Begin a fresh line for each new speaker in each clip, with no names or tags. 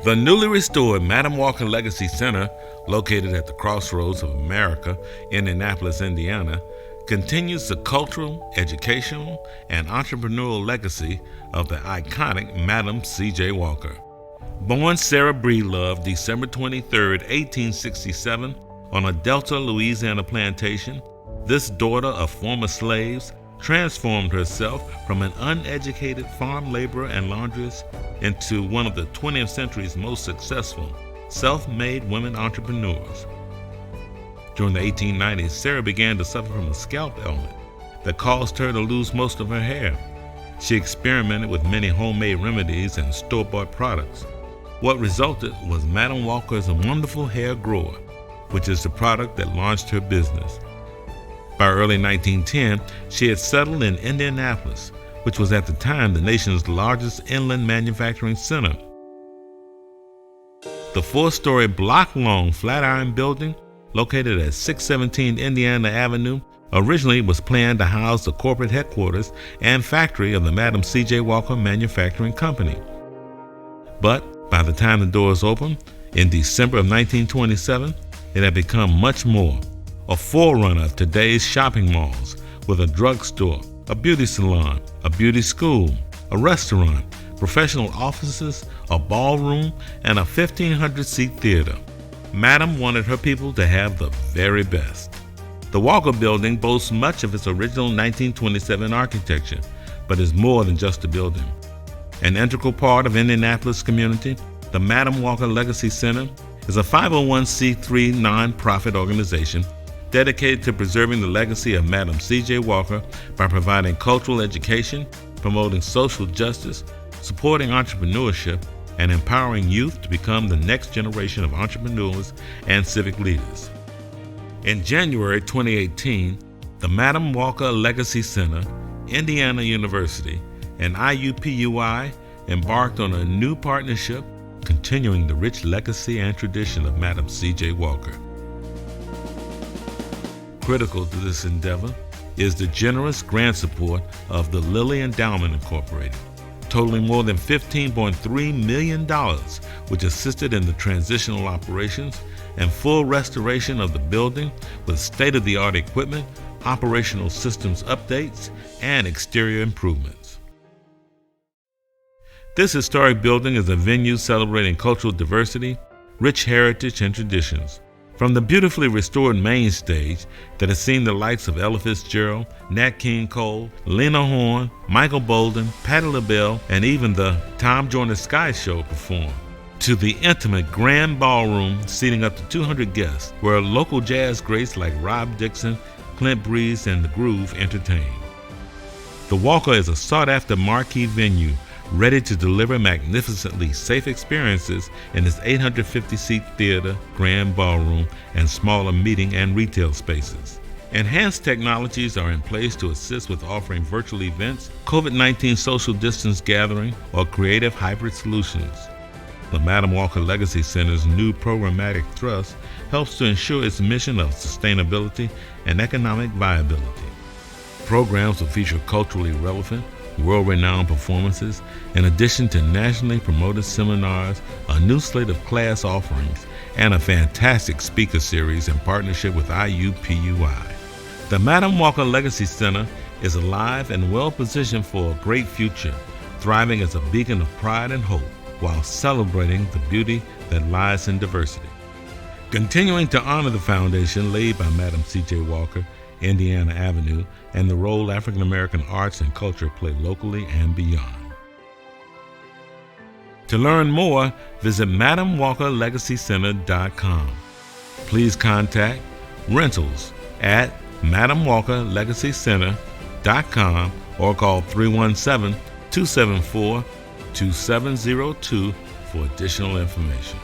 The newly restored Madam Walker Legacy Center, located at the crossroads of America, Indianapolis, Indiana, continues the cultural, educational, and entrepreneurial legacy of the iconic Madam C.J. Walker. Born Sarah Breedlove December 23, 1867, on a Delta, Louisiana plantation, this daughter of former slaves transformed herself from an uneducated farm laborer and laundress into one of the 20th century's most successful self-made women entrepreneurs. During the 1890s, Sarah began to suffer from a scalp ailment that caused her to lose most of her hair. She experimented with many homemade remedies and store-bought products. What resulted was Madam Walker's wonderful hair grower, which is the product that launched her business. By early 1910, she had settled in Indianapolis, which was at the time the nation's largest inland manufacturing center. The four-story block-long Flatiron building, located at 617 Indiana Avenue, originally was planned to house the corporate headquarters and factory of the Madam C.J. Walker Manufacturing Company. But by the time the doors opened, in December of 1927, it had become much more, a forerunner of today's shopping malls, with a drugstore, a beauty salon, a beauty school, a restaurant, professional offices, a ballroom, and a 1,500-seat theater. Madam wanted her people to have the very best. The Walker Building boasts much of its original 1927 architecture, but is more than just a building. An integral part of Indianapolis community, the Madam Walker Legacy Center is a 501c3 nonprofit organization dedicated to preserving the legacy of Madam C.J. Walker by providing cultural education, promoting social justice, supporting entrepreneurship, and empowering youth to become the next generation of entrepreneurs and civic leaders. In January 2018, the Madam Walker Legacy Center, Indiana University, and IUPUI embarked on a new partnership continuing the rich legacy and tradition of Madam C.J. Walker. Critical to this endeavor is the generous grant support of the Lilly Endowment Incorporated, totaling more than $15.3 million, which assisted in the transitional operations and full restoration of the building with state-of-the-art equipment, operational systems updates, and exterior improvements. This historic building is a venue celebrating cultural diversity, rich heritage, and traditions. From the beautifully restored main stage that has seen the likes of Ella Fitzgerald, Nat King Cole, Lena Horne, Michael Bolden, Patti LaBelle, and even the Tom Joyner Sky Show perform, to the intimate grand ballroom seating up to 200 guests, where local jazz greats like Rob Dixon, Clint Breeze, and The Groove entertain. The Walker is a sought-after marquee venue ready to deliver magnificently safe experiences in its 850-seat theater, grand ballroom, and smaller meeting and retail spaces. Enhanced technologies are in place to assist with offering virtual events, COVID-19 social distance gathering, or creative hybrid solutions. The Madam Walker Legacy Center's new programmatic thrust helps to ensure its mission of sustainability and economic viability. Programs will feature culturally relevant, world-renowned performances, in addition to nationally promoted seminars, a new slate of class offerings, and a fantastic speaker series in partnership with IUPUI. The Madam Walker Legacy Center is alive and well-positioned for a great future, thriving as a beacon of pride and hope while celebrating the beauty that lies in diversity. Continuing to honor the foundation laid by Madam C.J. Walker, Indiana Avenue, and the role African American arts and culture play locally and beyond. To learn more, visit MadamWalkerLegacyCenter.com. Please contact rentals at MadamWalkerLegacyCenter.com or call 317-274-2702 for additional information.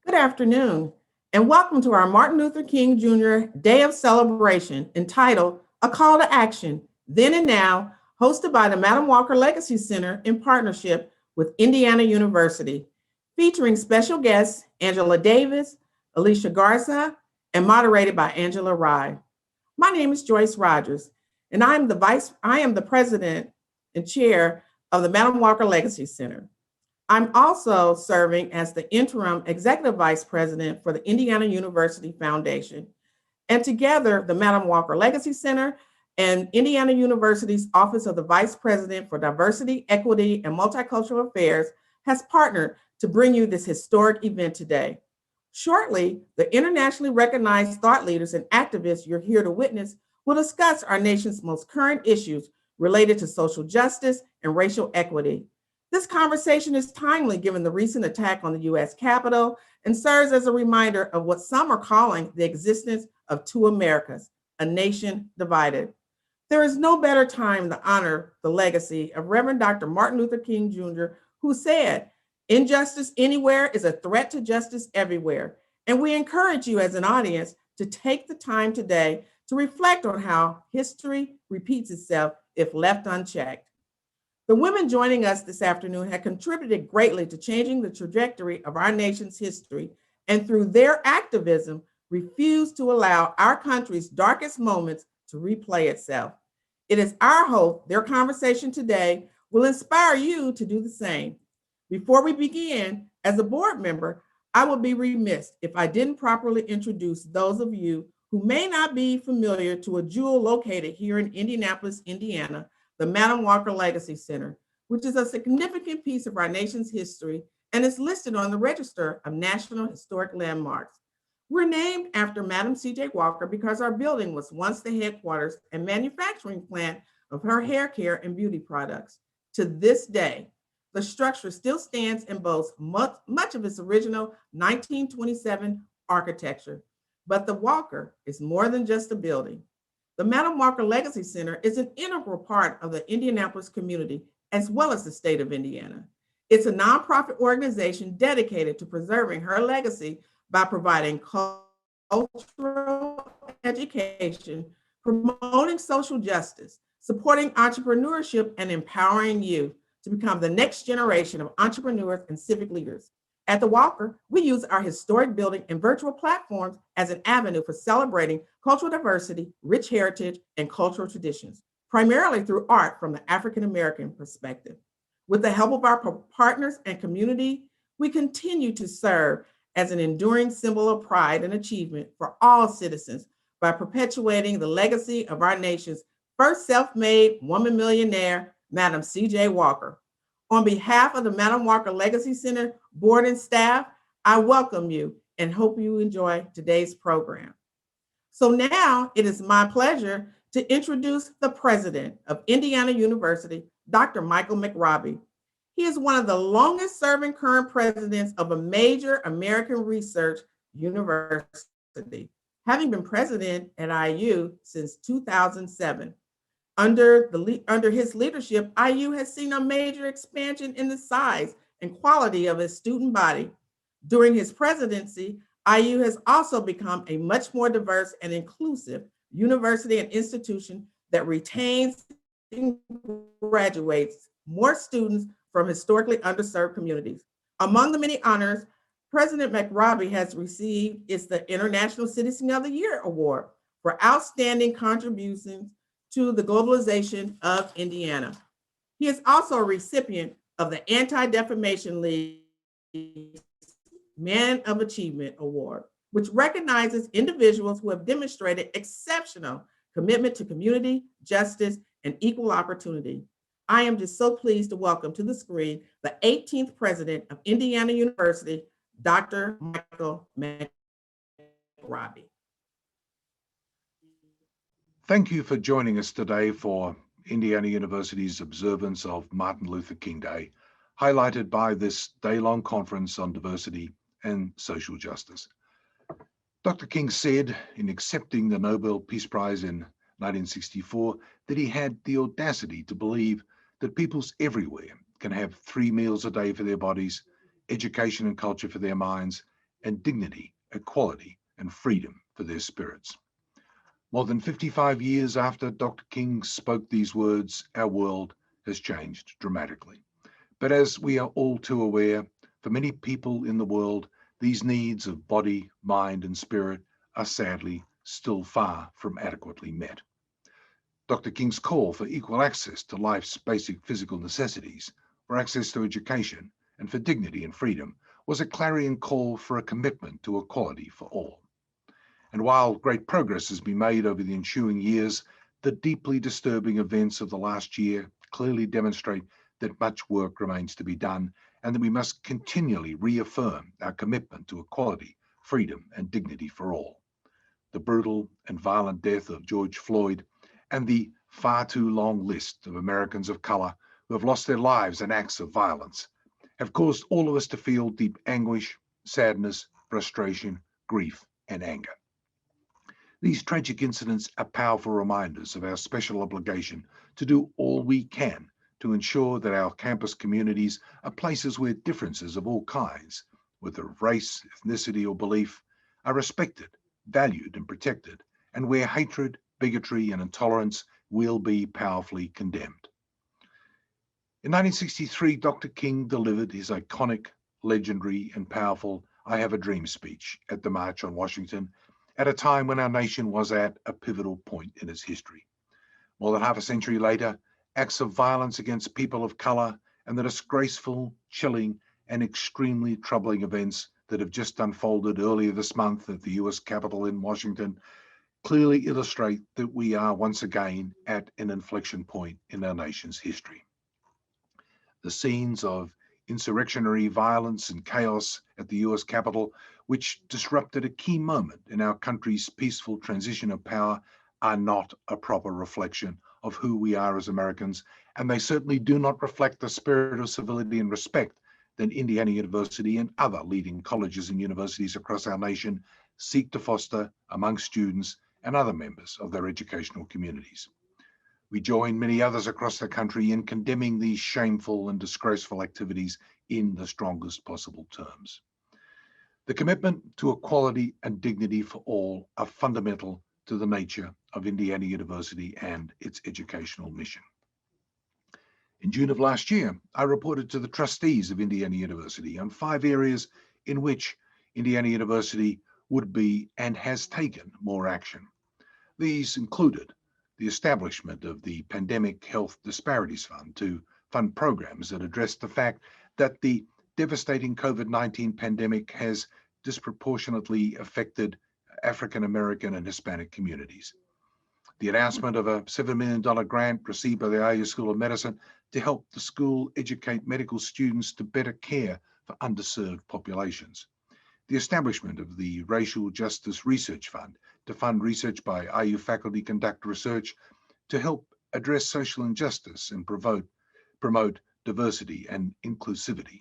Good afternoon, and welcome to our Martin Luther King Jr. Day of Celebration entitled A Call to Action, Then and Now, hosted by the Madam Walker Legacy Center in partnership with Indiana University, featuring special guests Angela Davis, Alicia Garza, and moderated by Angela Rye. My name is Joyce Rogers, and I am the president and chair of the Madam Walker Legacy Center. I'm also serving as the interim executive vice president for the Indiana University Foundation. And together, the Madam Walker Legacy Center and Indiana University's Office of the Vice President for Diversity, Equity, and Multicultural Affairs has partnered to bring you this historic event today. Shortly, the internationally recognized thought leaders and activists you're here to witness will discuss our nation's most current issues related to social justice and racial equity. This conversation is timely given the recent attack on the US Capitol and serves as a reminder of what some are calling the existence of two Americas, a nation divided. There is no better time to honor the legacy of Reverend Dr. Martin Luther King Jr., who said, "Injustice anywhere is a threat to justice everywhere." And we encourage you as an audience to take the time today to reflect on how history repeats itself if left unchecked. The women joining us this afternoon have contributed greatly to changing the trajectory of our nation's history, and through their activism, refuse to allow our country's darkest moments to replay itself. It is our hope their conversation today will inspire you to do the same. Before we begin, as a board member, I would be remiss if I didn't properly introduce those of you who may not be familiar to a jewel located here in Indianapolis, Indiana, the Madam Walker Legacy Center, which is a significant piece of our nation's history and is listed on the Register of National Historic Landmarks. We're named after Madam C.J. Walker because our building was once the headquarters and manufacturing plant of her hair care and beauty products. To this day, the structure still stands and boasts much of its original 1927 architecture. But the Walker is more than just a building. The Madam Walker Legacy Center is an integral part of the Indianapolis community, as well as the state of Indiana. It's a nonprofit organization dedicated to preserving her legacy by providing cultural education, promoting social justice, supporting entrepreneurship, and empowering youth to become the next generation of entrepreneurs and civic leaders. At the Walker, we use our historic building and virtual platforms as an avenue for celebrating cultural diversity, rich heritage, and cultural traditions, primarily through art from the African American perspective. With the help of our partners and community, we continue to serve as an enduring symbol of pride and achievement for all citizens by perpetuating the legacy of our nation's first self-made woman millionaire, Madam C.J. Walker. On behalf of the Madam Walker Legacy Center board and staff, I welcome you and hope you enjoy today's program. So now it is my pleasure to introduce the president of Indiana University, Dr. Michael McRobbie. He is one of the longest serving current presidents of a major American research university, having been president at IU since 2007. Under his leadership, IU has seen a major expansion in the size and quality of its student body. During his presidency, IU has also become a much more diverse and inclusive university and institution that retains and graduates more students from historically underserved communities. Among the many honors President McRobbie has received is the International Citizen of the Year Award for outstanding contributions to the globalization of Indiana. He is also a recipient of the Anti-Defamation League's Man of Achievement Award, which recognizes individuals who have demonstrated exceptional commitment to community, justice, and equal opportunity. I am just so pleased to welcome to the screen the 18th president of Indiana University, Dr. Michael McRobbie.
Thank you for joining us today for Indiana University's observance of Martin Luther King Day, highlighted by this day-long conference on diversity and social justice. Dr. King said in accepting the Nobel Peace Prize in 1964 that he had the audacity to believe that peoples everywhere can have 3 meals a day for their bodies, education and culture for their minds, and dignity equality, and freedom for their spirits. More than 55 years after Dr. King spoke these words, our world has changed dramatically. But as we are all too aware, for many people in the world, these needs of body, mind, and spirit are sadly still far from adequately met. Dr. King's call for equal access to life's basic physical necessities, for access to education, and for dignity and freedom was a clarion call for a commitment to equality for all. And while great progress has been made over the ensuing years, the deeply disturbing events of the last year clearly demonstrate that much work remains to be done and that we must continually reaffirm our commitment to equality, freedom, and dignity for all. The brutal and violent death of George Floyd and the far too long list of Americans of color who have lost their lives in acts of violence have caused all of us to feel deep anguish, sadness, frustration, grief, and anger. These tragic incidents are powerful reminders of our special obligation to do all we can to ensure that our campus communities are places where differences of all kinds, whether of race, ethnicity, or belief, are respected, valued, and protected, and where hatred, bigotry, and intolerance will be powerfully condemned. In 1963, Dr. King delivered his iconic, legendary, and powerful I Have a Dream speech at the March on Washington at a time when our nation was at a pivotal point in its history. More than half a century later, acts of violence against people of color and the disgraceful, chilling, and extremely troubling events that have just unfolded earlier this month at the US Capitol in Washington clearly illustrate that we are once again at an inflection point in our nation's history. The scenes of insurrectionary violence and chaos at the US Capitol, which disrupted a key moment in our country's peaceful transition of power, are not a proper reflection of who we are as Americans, and they certainly do not reflect the spirit of civility and respect that Indiana University and other leading colleges and universities across our nation seek to foster among students and other members of their educational communities. We join many others across the country in condemning these shameful and disgraceful activities in the strongest possible terms. The commitment to equality and dignity for all are fundamental to the nature of Indiana University and its educational mission. In June of last year, I reported to the trustees of Indiana University on 5 areas in which Indiana University would be and has taken more action. These included the establishment of the Pandemic Health Disparities Fund to fund programs that address the fact that the devastating COVID-19 pandemic has disproportionately affected African American and Hispanic communities. The announcement of a $7 million grant received by the IU School of Medicine to help the school educate medical students to better care for underserved populations. The establishment of the Racial Justice Research Fund to fund research by IU faculty conduct research to help address social injustice and promote diversity and inclusivity.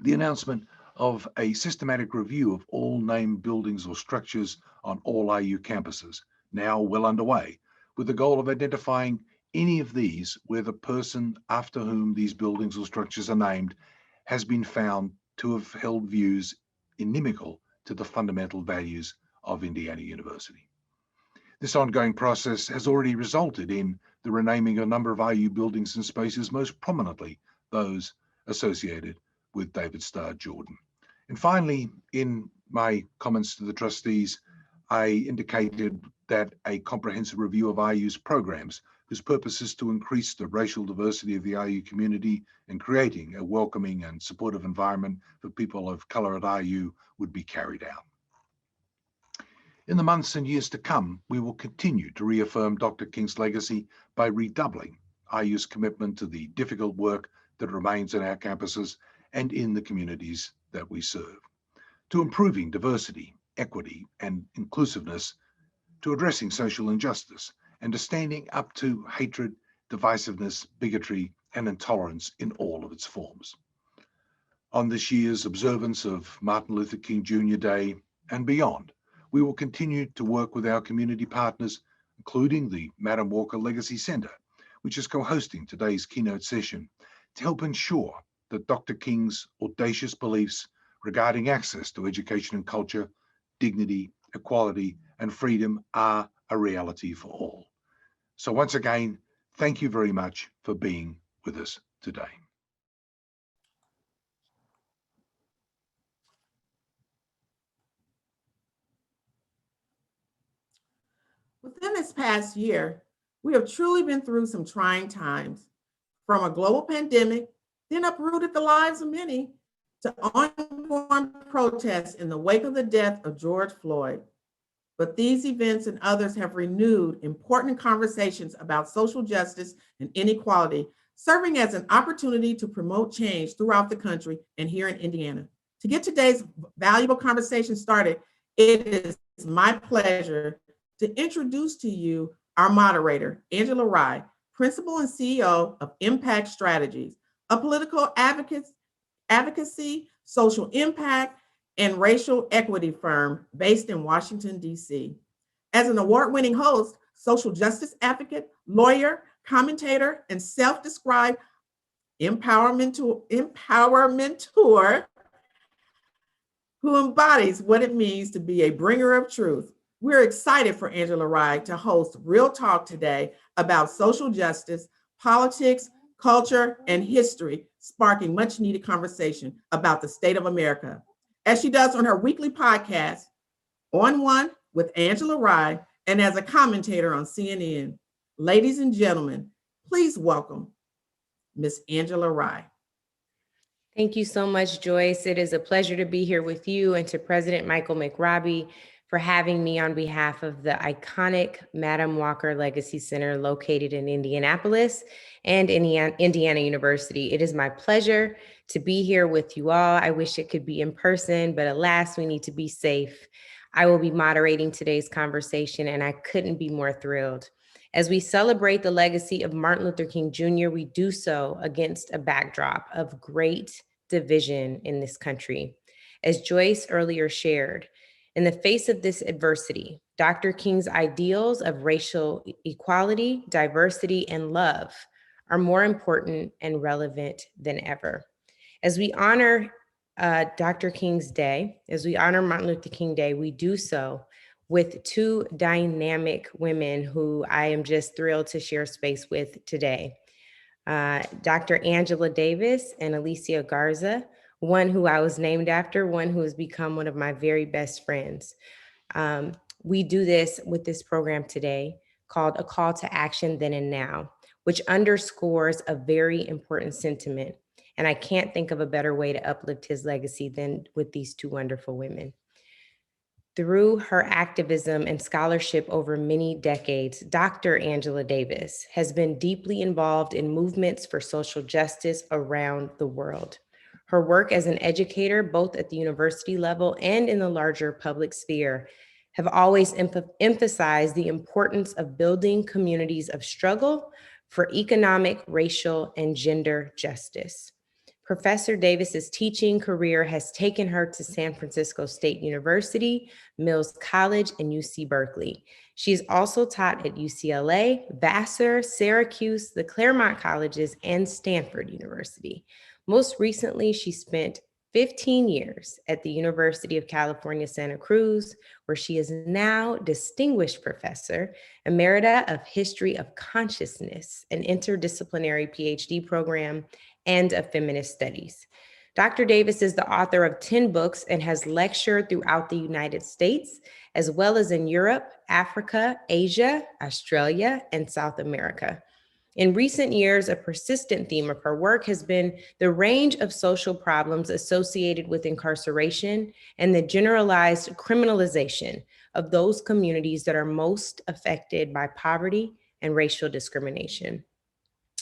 The announcement of a systematic review of all named buildings or structures on all IU campuses, now well underway, with the goal of identifying any of these where the person after whom these buildings or structures are named has been found to have held views inimical to the fundamental values of Indiana University. This ongoing process has already resulted in the renaming of a number of IU buildings and spaces, most prominently those associated with David Starr Jordan. And finally, in my comments to the trustees, I indicated that a comprehensive review of IU's programs, whose purpose is to increase the racial diversity of the IU community and creating a welcoming and supportive environment for people of color at IU, would be carried out. In the months and years to come, we will continue to reaffirm Dr. King's legacy by redoubling IU's commitment to the difficult work that remains in our campuses and in the communities that we serve, to improving diversity, equity, and inclusiveness, to addressing social injustice, and to standing up to hatred, divisiveness, bigotry, and intolerance in all of its forms. On this year's observance of Martin Luther King Jr. Day and beyond, we will continue to work with our community partners, including the Madam Walker Legacy Center, which is co-hosting today's keynote session, to help ensure that Dr. King's audacious beliefs regarding access to education and culture dignity, equality, and freedom are a reality for all. So once again, thank you very much for being with us today.
Within this past year, we have truly been through some trying times, from a global pandemic, then uprooted the lives of many, to ongoing protests in the wake of the death of George Floyd. But these events and others have renewed important conversations about social justice and inequality, serving as an opportunity to promote change throughout the country and here in Indiana. To get today's valuable conversation started, it is my pleasure to introduce to you our moderator, Angela Rye, Principal and CEO of Impact Strategies, a political advocacy, social impact, and racial equity firm based in Washington, D.C. As an award-winning host, social justice advocate, lawyer, commentator, and self-described empowermentor who embodies what it means to be a bringer of truth. We're excited for Angela Rye to host Real Talk today about social justice, politics, culture, and history, sparking much needed conversation about the state of America. As she does on her weekly podcast, On One with Angela Rye, and as a commentator on CNN. Ladies and gentlemen, please welcome Miss Angela Rye.
Thank you so much, Joyce. It is a pleasure to be here with you and to President Michael McRobbie for having me on behalf of the iconic Madam Walker Legacy Center located in Indianapolis and Indiana University. It is my pleasure to be here with you all. I wish it could be in person, but alas, we need to be safe. I will be moderating today's conversation, and I couldn't be more thrilled. As we celebrate the legacy of Martin Luther King Jr., we do so against a backdrop of great division in this country. As Joyce earlier shared, in the face of this adversity, Dr. King's ideals of racial equality, diversity, and love are more important and relevant than ever. As we honor Dr. King's Day, as we honor Martin Luther King Day, we do so with two dynamic women who I am just thrilled to share space with today. Dr. Angela Davis and Alicia Garza, one who I was named after, one who has become one of my very best friends. We do this with this program today called A Call to Action Then and Now, which underscores a very important sentiment. And I can't think of a better way to uplift his legacy than with these two wonderful women. Through her activism and scholarship over many decades, Dr. Angela Davis has been deeply involved in movements for social justice around the world. Her work as an educator, both at the university level and in the larger public sphere, have always emphasized the importance of building communities of struggle for economic, racial, and gender justice. Professor Davis's teaching career has taken her to San Francisco State University, Mills College, and UC Berkeley. She's also taught at UCLA, Vassar, Syracuse, the Claremont Colleges, and Stanford University. Most recently, she spent 15 years at the University of California, Santa Cruz, where she is now Distinguished Professor Emerita of History of Consciousness, an interdisciplinary PhD program, and of feminist studies. Dr. Davis is the author of 10 books and has lectured throughout the United States, as well as in Europe, Africa, Asia, Australia, and South America. In recent years, a persistent theme of her work has been the range of social problems associated with incarceration and the generalized criminalization of those communities that are most affected by poverty and racial discrimination.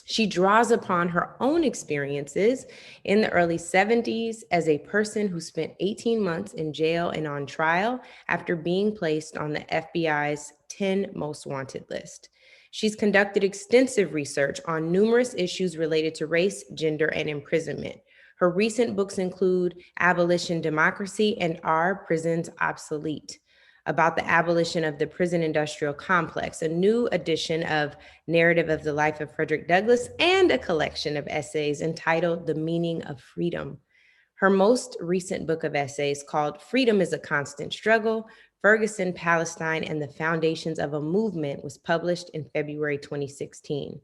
She draws upon her own experiences in the early 70s as a person who spent 18 months in jail and on trial after being placed on the FBI's 10 most wanted list. She's conducted extensive research on numerous issues related to race, gender, and imprisonment. Her recent books include Abolition Democracy and Are Prisons Obsolete? About the abolition of the prison industrial complex, a new edition of Narrative of the Life of Frederick Douglass, and a collection of essays entitled The Meaning of Freedom. Her most recent book of essays, called Freedom is a Constant Struggle, Ferguson, Palestine, and the Foundations of a Movement, was published in February 2016.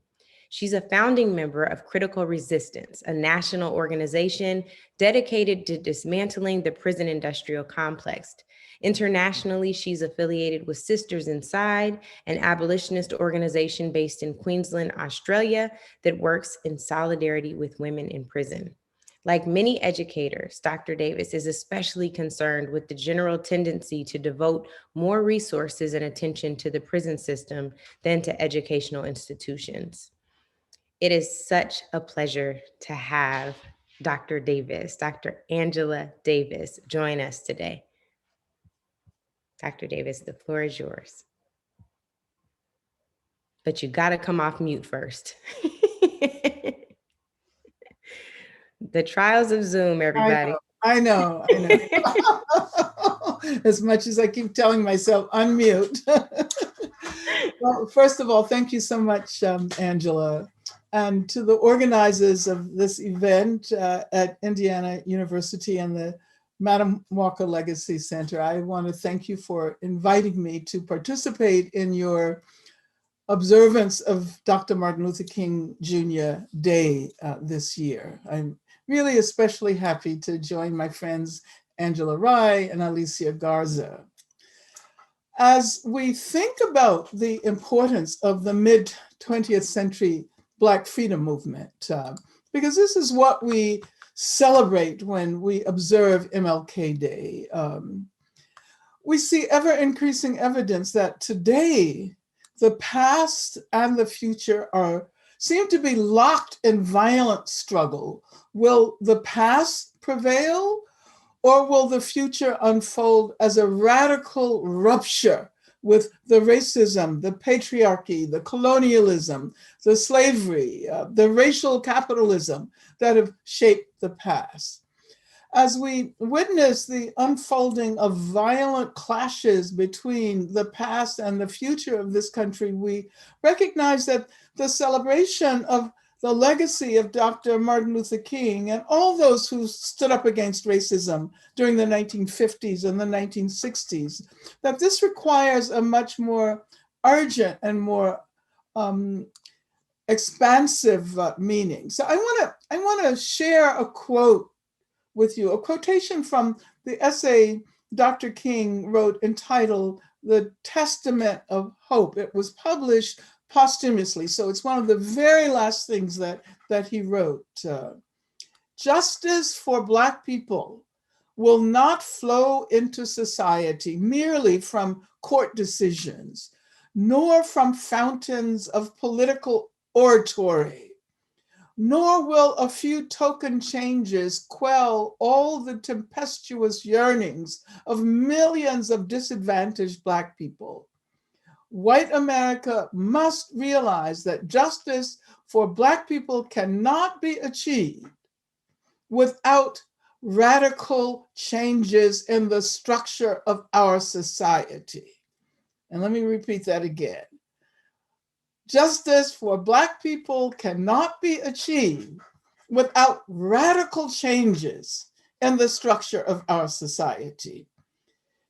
She's a founding member of Critical Resistance, a national organization dedicated to dismantling the prison industrial complex. Internationally, she's affiliated with Sisters Inside, an abolitionist organization based in Queensland, Australia, that works in solidarity with women in prison. Like many educators, Dr. Davis is especially concerned with the general tendency to devote more resources and attention to the prison system than to educational institutions. It is such a pleasure to have Dr. Davis, Dr. Angela Davis, join us today. Dr. Davis, the floor is yours. But you got to come off mute first. The trials of Zoom, everybody.
I know. As much as I keep telling myself, unmute. Well, first of all, thank you so much, Angela. And to the organizers of this event at Indiana University and the Madam Walker Legacy Center, I want to thank you for inviting me to participate in your observance of Dr. Martin Luther King Jr. Day this year. I'm really especially happy to join my friends Angela Rye and Alicia Garza. As we think about the importance of the mid-20th century Black freedom movement, because this is what we celebrate when we observe MLK Day, we see ever increasing evidence that today, the past and the future seem to be locked in violent struggle. Will the past prevail, or will the future unfold as a radical rupture with the racism, the patriarchy, the colonialism, the slavery, the racial capitalism that have shaped the past? As we witness the unfolding of violent clashes between the past and the future of this country, we recognize that the celebration of the legacy of Dr. Martin Luther King and all those who stood up against racism during the 1950s and the 1960s, that this requires a much more urgent and more expansive meaning. So I want to share a quote with you, a quotation from the essay Dr. King wrote entitled "The Testament of Hope." It was published posthumously, so it's one of the very last things that he wrote. Justice for Black people will not flow into society merely from court decisions, nor from fountains of political oratory, nor will a few token changes quell all the tempestuous yearnings of millions of disadvantaged Black people. White America must realize that justice for Black people cannot be achieved without radical changes in the structure of our society. And let me repeat that again. Justice for Black people cannot be achieved without radical changes in the structure of our society.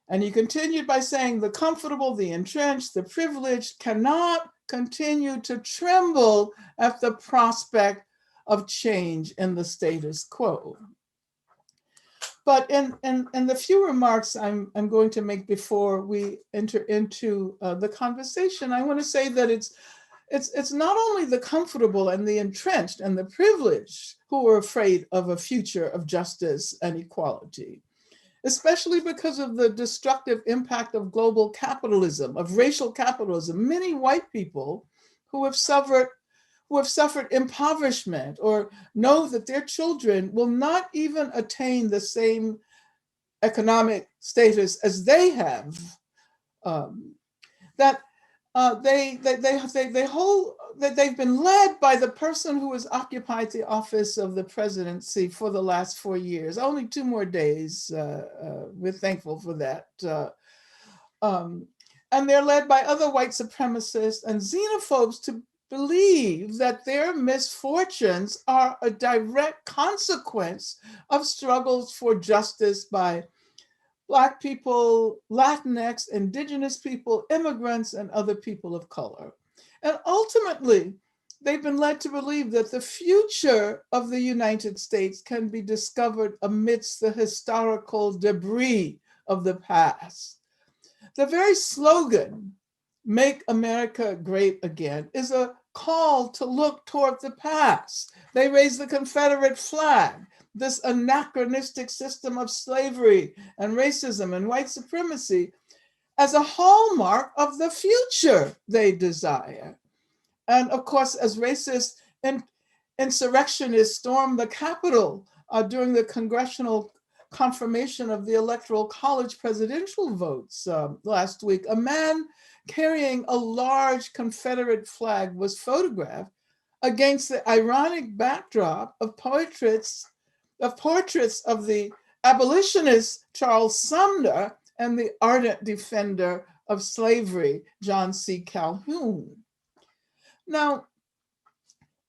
And he continued by saying, the comfortable, the entrenched, the privileged cannot continue to tremble at the prospect of change in the status quo. But in the few remarks I'm going to make before we enter into the conversation, I want to say that it's not only the comfortable and the entrenched and the privileged who are afraid of a future of justice and equality, especially because of the destructive impact of global capitalism, of racial capitalism. Many white people who have suffered impoverishment or know that their children will not even attain the same economic status as they have, they've been led by the person who has occupied the office of the presidency for the last 4 years. Only 2 more days. We're thankful for that. And they're led by other white supremacists and xenophobes to believe that their misfortunes are a direct consequence of struggles for justice by Black people, Latinx, Indigenous people, immigrants, and other people of color. And ultimately, they've been led to believe that the future of the United States can be discovered amidst the historical debris of the past. The very slogan, "Make America Great Again," is a call to look toward the past. They raise the Confederate flag, this anachronistic system of slavery and racism and white supremacy, as a hallmark of the future they desire. And of course, as racist insurrectionists stormed the Capitol during the congressional confirmation of the Electoral College presidential votes last week, a man carrying a large Confederate flag was photographed against the ironic backdrop of portraits of the abolitionist Charles Sumner and the ardent defender of slavery, John C. Calhoun. Now,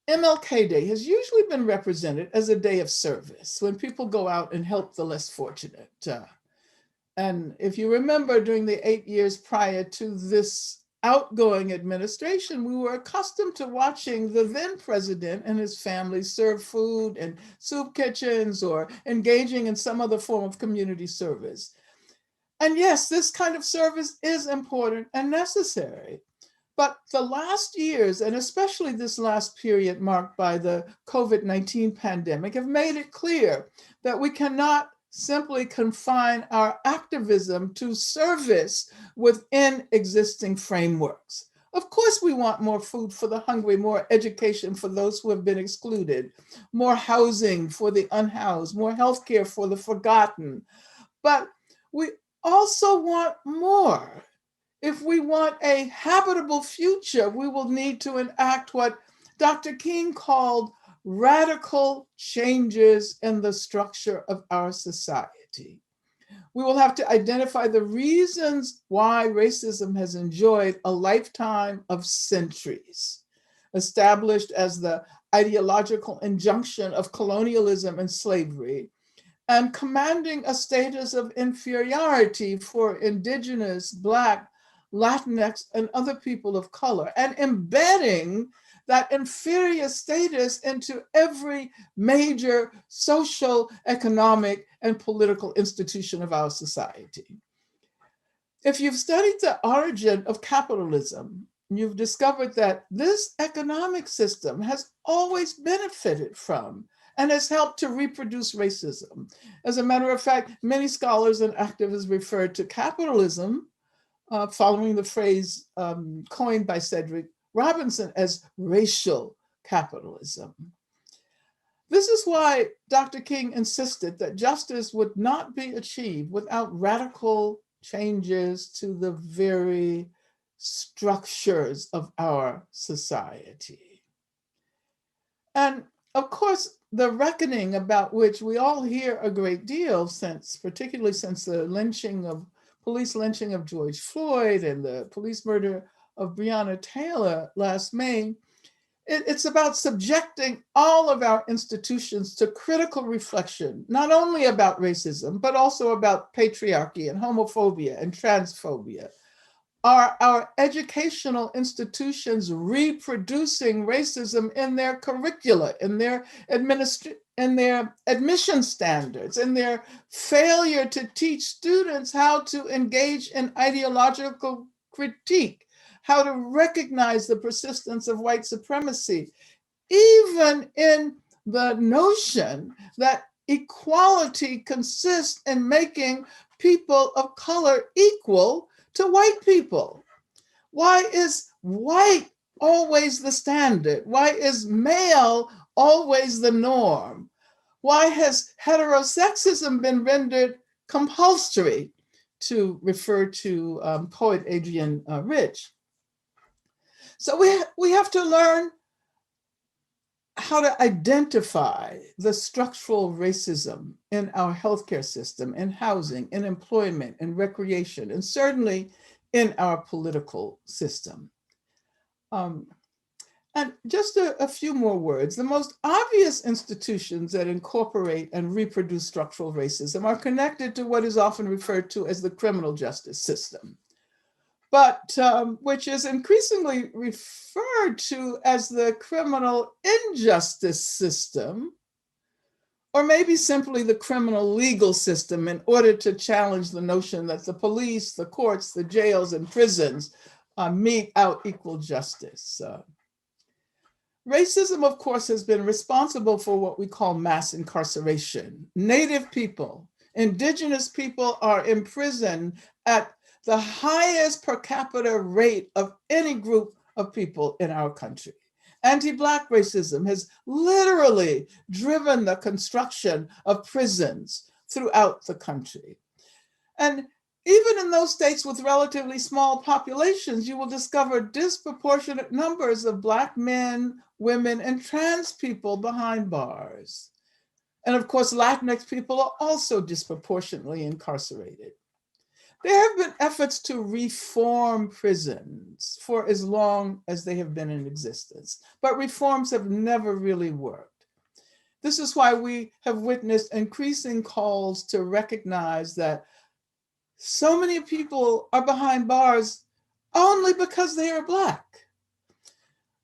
MLK Day has usually been represented as a day of service when people go out and help the less fortunate. And if you remember, during the 8 years prior to this outgoing administration, we were accustomed to watching the then president and his family serve food in soup kitchens or engaging in some other form of community service. And yes, this kind of service is important and necessary. But the last years, and especially this last period marked by the COVID-19 pandemic, have made it clear that we cannot simply confine our activism to service within existing frameworks. Of course, we want more food for the hungry, more education for those who have been excluded, more housing for the unhoused, more healthcare for the forgotten. But we also want more. If we want a habitable future, we will need to enact what Dr. King called radical changes in the structure of our society. We will have to identify the reasons why racism has enjoyed a lifetime of centuries, established as the ideological injunction of colonialism and slavery, and commanding a status of inferiority for Indigenous, Black, Latinx, and other people of color, and embedding that inferior status into every major social, economic, and political institution of our society. If you've studied the origin of capitalism, you've discovered that this economic system has always benefited from and has helped to reproduce racism. As a matter of fact, many scholars and activists refer to capitalism, following the phrase coined by Cedric Robinson, as racial capitalism. This is why Dr. King insisted that justice would not be achieved without radical changes to the very structures of our society. And of course, the reckoning about which we all hear a great deal particularly since the police lynching of George Floyd and the police murder of Breonna Taylor last May, it's about subjecting all of our institutions to critical reflection, not only about racism, but also about patriarchy and homophobia and transphobia. Are our educational institutions reproducing racism in their curricula, in their admission standards, in their failure to teach students how to engage in ideological critique, how to recognize the persistence of white supremacy, even in the notion that equality consists in making people of color equal to white people? Why is white always the standard? Why is male always the norm? Why has heterosexism been rendered compulsory, to refer to poet Adrienne Rich? So we have to learn how to identify the structural racism in our healthcare system, in housing, in employment, in recreation, and certainly in our political system. And just a few more words. The most obvious institutions that incorporate and reproduce structural racism are connected to what is often referred to as the criminal justice system, but which is increasingly referred to as the criminal injustice system, or maybe simply the criminal legal system, in order to challenge the notion that the police, the courts, the jails, and prisons mete out equal justice. Racism, of course, has been responsible for what we call mass incarceration. Native people, indigenous people are imprisoned at the highest per capita rate of any group of people in our country. Anti-Black racism has literally driven the construction of prisons throughout the country. And even in those states with relatively small populations, you will discover disproportionate numbers of Black men, women, and trans people behind bars. And of course, Latinx people are also disproportionately incarcerated. There have been efforts to reform prisons for as long as they have been in existence, but reforms have never really worked. This is why we have witnessed increasing calls to recognize that so many people are behind bars only because they are Black.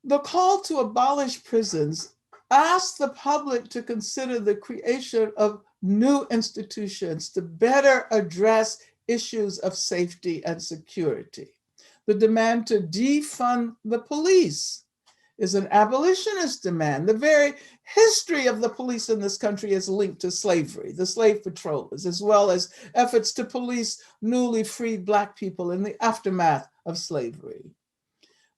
The call to abolish prisons asks the public to consider the creation of new institutions to better address issues of safety and security. The demand to defund the police is an abolitionist demand. The very history of the police in this country is linked to slavery, the slave patrollers, as well as efforts to police newly freed Black people in the aftermath of slavery.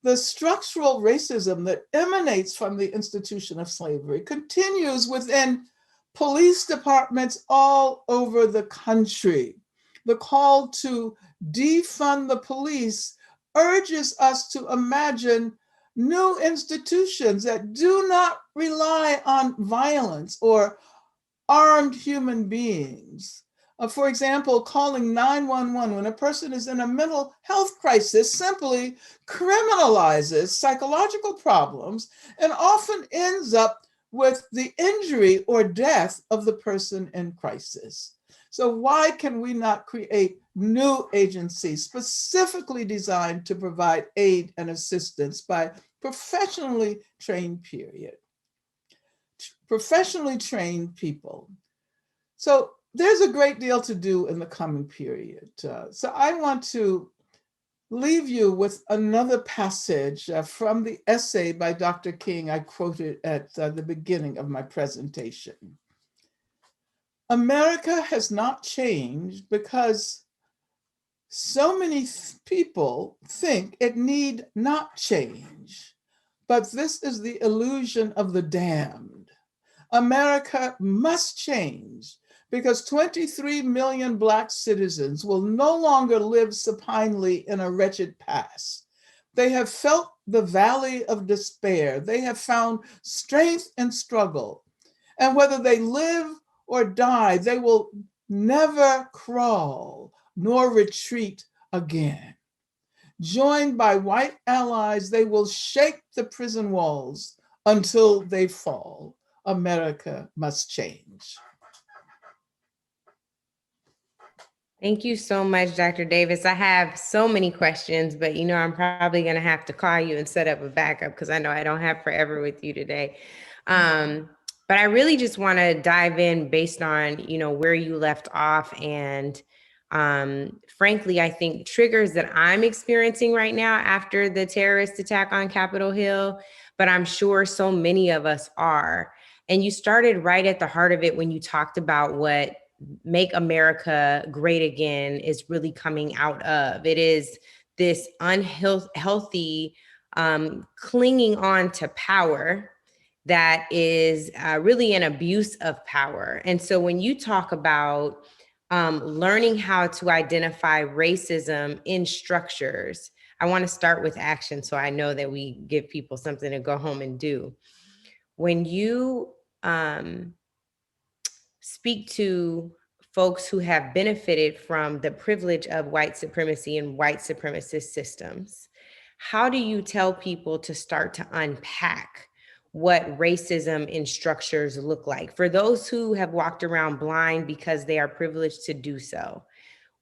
The structural racism that emanates from the institution of slavery continues within police departments all over the country. The call to defund the police urges us to imagine new institutions that do not rely on violence or armed human beings. For example, calling 911 when a person is in a mental health crisis simply criminalizes psychological problems and often ends up with the injury or death of the person in crisis. So why can we not create new agencies specifically designed to provide aid and assistance by professionally trained people? So there's a great deal to do in the coming period. So I want to leave you with another passage from the essay by Dr. King I quoted at the beginning of my presentation. America has not changed because so many people think it need not change, but this is the illusion of the damned. America must change because 23 million Black citizens will no longer live supinely in a wretched past. They have felt the valley of despair. They have found strength in struggle. And whether they live or die, they will never crawl nor retreat again. Joined by white allies, they will shake the prison walls until they fall. America must change.
Thank you so much, Dr. Davis. I have so many questions, but I'm probably going to have to call you and set up a backup because I know I don't have forever with you today. But I really just want to dive in based on, where you left off. And frankly, I think triggers that I'm experiencing right now after the terrorist attack on Capitol Hill, but I'm sure so many of us are. And you started right at the heart of it when you talked about what Make America Great Again is really coming out of. It is this unhealthy clinging on to power that is really an abuse of power. And so when you talk about learning how to identify racism in structures, I want to start with action so I know that we give people something to go home and do. When you speak to folks who have benefited from the privilege of white supremacy and white supremacist systems, How do you tell people to start to unpack what racism in structures look like for those who have walked around blind because they are privileged to do so?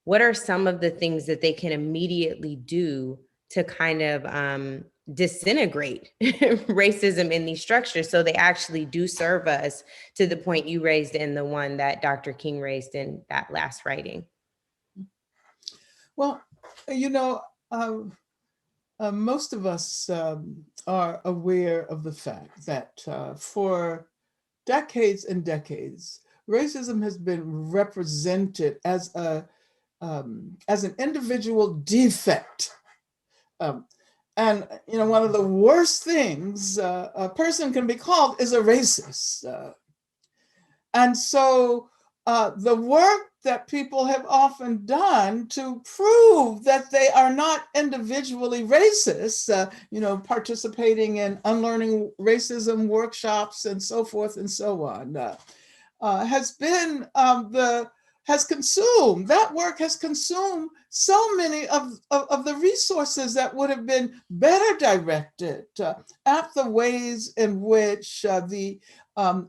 What are some of the things that they can immediately do to kind of disintegrate racism in these structures so they actually do serve us, to the point you raised and the one that Dr. King raised in that last writing?
Well, you know, most of us are aware of the fact that for decades and decades, racism has been represented as an individual defect. And you know, one of the worst things a person can be called is a racist. And so the work that people have often done to prove that they are not individually racist, you know, participating in unlearning racism workshops and so forth and so on, has been that work has consumed so many of the resources that would have been better directed at the ways in which the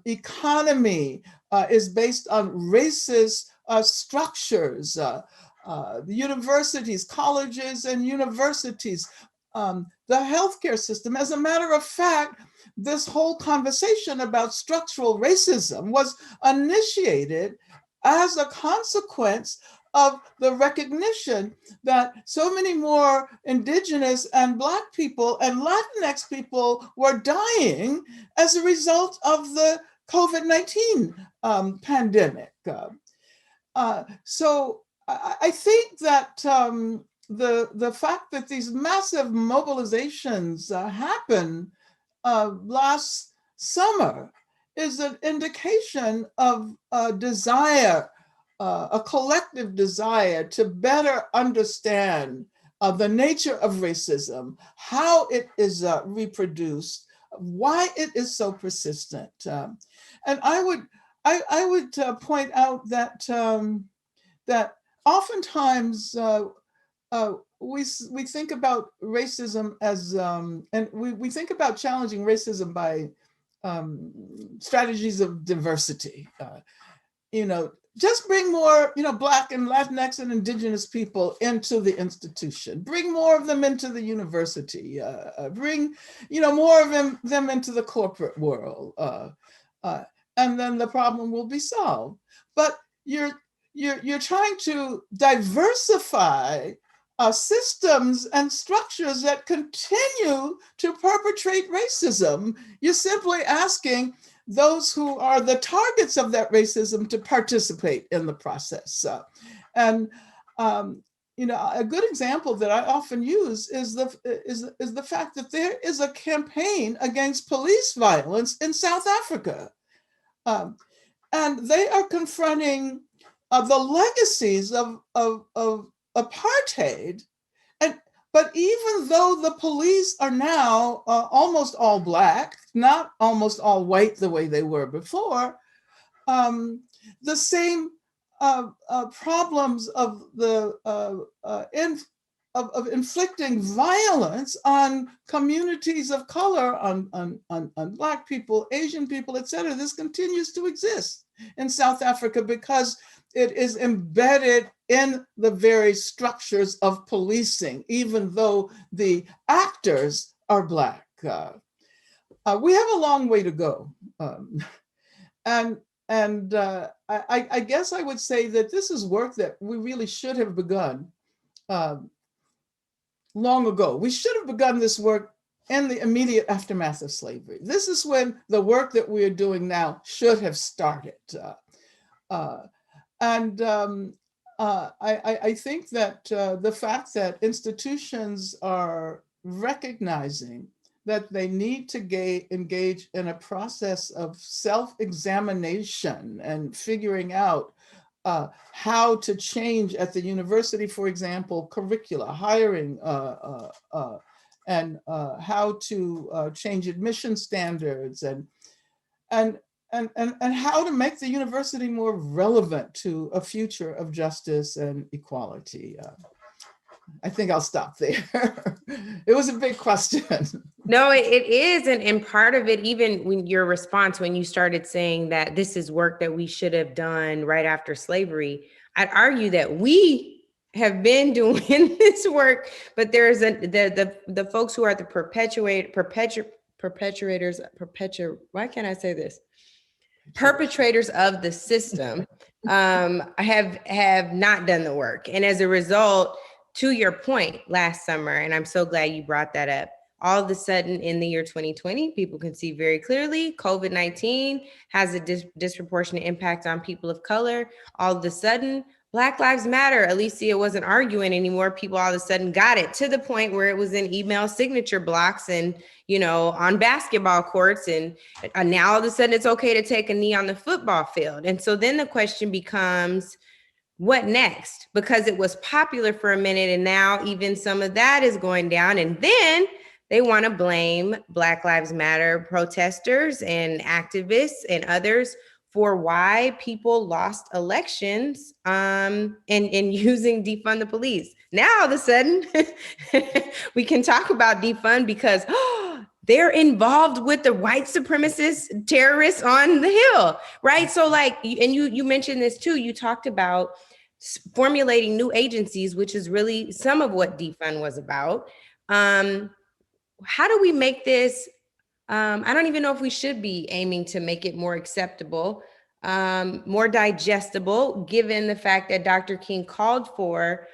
economy is based on racist structures. The universities, colleges and universities, the healthcare system. As a matter of fact, this whole conversation about structural racism was initiated as a consequence of the recognition that so many more Indigenous and Black people and Latinx people were dying as a result of the COVID-19 pandemic. So I think that the fact that these massive mobilizations happen last summer is an indication of a desire, a collective desire to better understand the nature of racism, how it is reproduced, why it is so persistent. And I would point out that that oftentimes we think about racism as, and we think about challenging racism by strategies of diversity. You know, just bring more, you know, Black and Latinx and Indigenous people into the institution. Bring more of them into the university. Bring, you know, more of them into the corporate world, and then the problem will be solved. But you're trying to diversify systems and structures that continue to perpetrate racism. You're simply asking those who are the targets of that racism to participate in the process. You know, a good example that I often use is the fact that there is a campaign against police violence in South Africa. And they are confronting the legacies of apartheid. But even though the police are now almost all Black, not almost all white the way they were before, the same problems of inflicting violence on communities of color, on Black people, Asian people, et cetera, this continues to exist in South Africa because it is embedded in the very structures of policing, even though the actors are Black. We have a long way to go. I guess I would say that this is work that we really should have begun long ago. We should have begun this work in the immediate aftermath of slavery. This is when the work that we're doing now should have started. I think that the fact that institutions are recognizing that they need to engage in a process of self-examination and figuring out how to change at the university, for example, curricula, hiring, and how to change admission standards and how to make the university more relevant to a future of justice and equality. I think I'll stop there. It was a big question.
No, it is. And part of it, even when your response, when you started saying that this is work that we should have done right after slavery, I'd argue that we have been doing this work, but there's the folks who are the why can't I say this? Perpetrators of the system have not done the work. And as a result, to your point last summer, and I'm so glad you brought that up, all of a sudden in the year 2020, people can see very clearly COVID-19 has a disproportionate impact on people of color. All of a sudden, Black Lives Matter, Alicia wasn't arguing anymore. People all of a sudden got it to the point where it was in email signature blocks and, you know, on basketball courts. And now all of a sudden it's okay to take a knee on the football field. And so then the question becomes, what next? Because it was popular for a minute and now even some of that is going down. And then they want to blame Black Lives Matter protesters and activists and others for why people lost elections and using defund the police. Now all of a sudden we can talk about defund because they're involved with the white supremacist terrorists on the Hill, right? So like, and you mentioned this too, you talked about formulating new agencies, which is really some of what defund was about. How do we make this? I don't even know if we should be aiming to make it more acceptable, more digestible, given the fact that Dr. King called for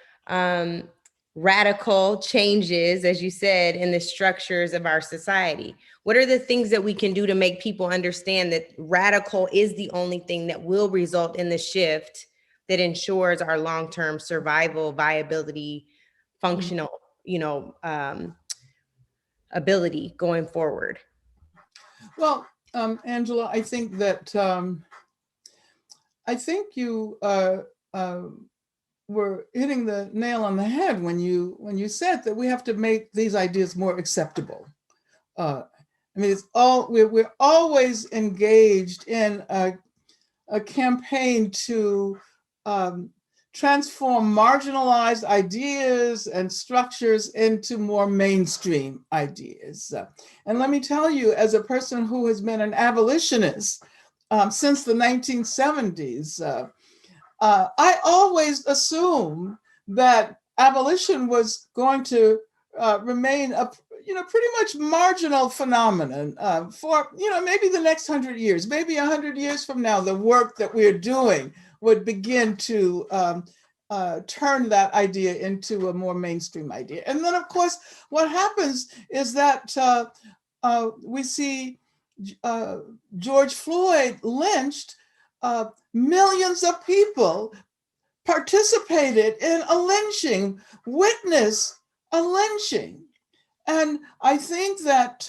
radical changes, as you said, in the structures of our society. What are the things that we can do to make people understand that radical is the only thing that will result in the shift that ensures our long-term survival, viability, functional, ability going forward?
Well, Angela, I think that I think you were hitting the nail on the head when you said that we have to make these ideas more acceptable. I mean, we're always engaged in a campaign to transform marginalized ideas and structures into more mainstream ideas. And let me tell you, as a person who has been an abolitionist since the 1970s, I always assumed that abolition was going to remain a pretty much marginal phenomenon for maybe the next 100 years, maybe 100 years from now, the work that we're doing would begin to turn that idea into a more mainstream idea. And then, of course, what happens is that we see George Floyd lynched. Millions of people participated in a lynching, witnessed a lynching. And I think that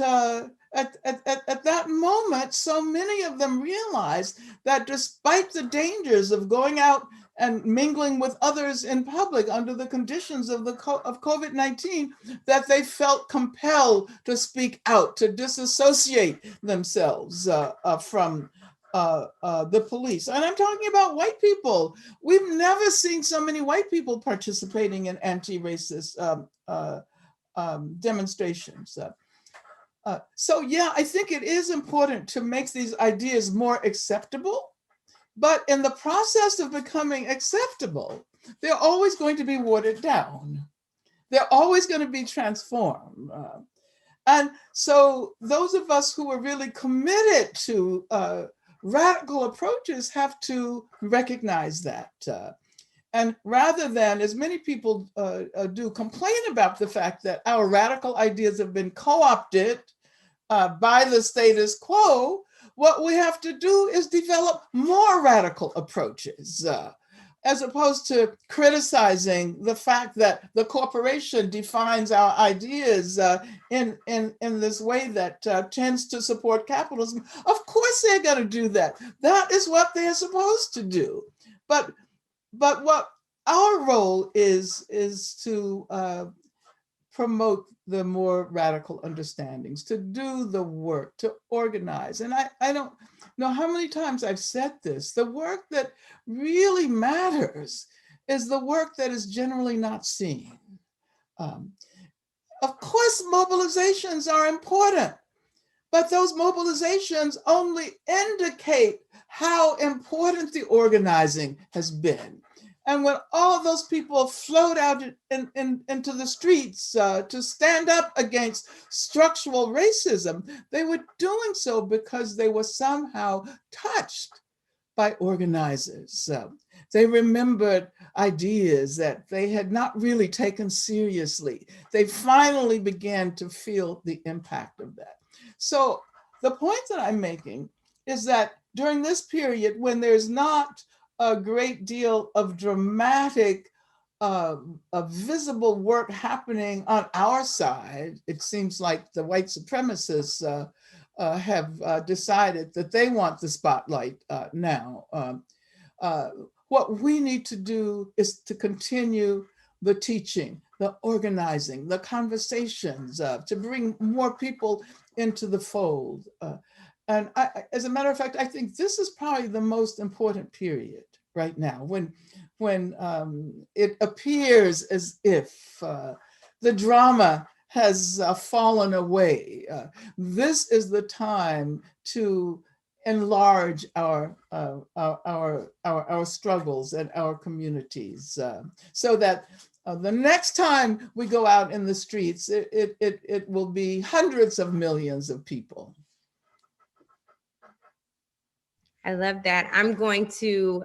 at that moment, so many of them realized that despite the dangers of going out and mingling with others in public under the conditions of COVID-19, that they felt compelled to speak out, to disassociate themselves from the police. And I'm talking about white people. We've never seen so many white people participating in anti-racist demonstrations. So yeah, I think it is important to make these ideas more acceptable, but in the process of becoming acceptable, they're always going to be watered down. They're always going to be transformed. And so those of us who are really committed to radical approaches have to recognize that. And rather than, as many people do, complain about the fact that our radical ideas have been co-opted by the status quo, what we have to do is develop more radical approaches, as opposed to criticizing the fact that the corporation defines our ideas in this way that tends to support capitalism. Of course they're going to do that. That is what they're supposed to do. But what our role is to promote the more radical understandings, to do the work, to organize. And I don't know how many times I've said this. The work that really matters is the work that is generally not seen. Of course, mobilizations are important, but those mobilizations only indicate how important the organizing has been. And when all of those people flowed out into the streets to stand up against structural racism, they were doing so because they were somehow touched by organizers. They remembered ideas that they had not really taken seriously. They finally began to feel the impact of that. So the point that I'm making is that during this period, when there's not a great deal of dramatic, visible work happening on our side, it seems like the white supremacists have decided that they want the spotlight now. What we need to do is to continue the teaching, the organizing, the conversations, to bring more people into the fold. And as a matter of fact, I think this is probably the most important period right now, when it appears as if the drama has fallen away. This is the time to enlarge our struggles and our communities, so that the next time we go out in the streets, it will be hundreds of millions of people.
I love that. I'm going to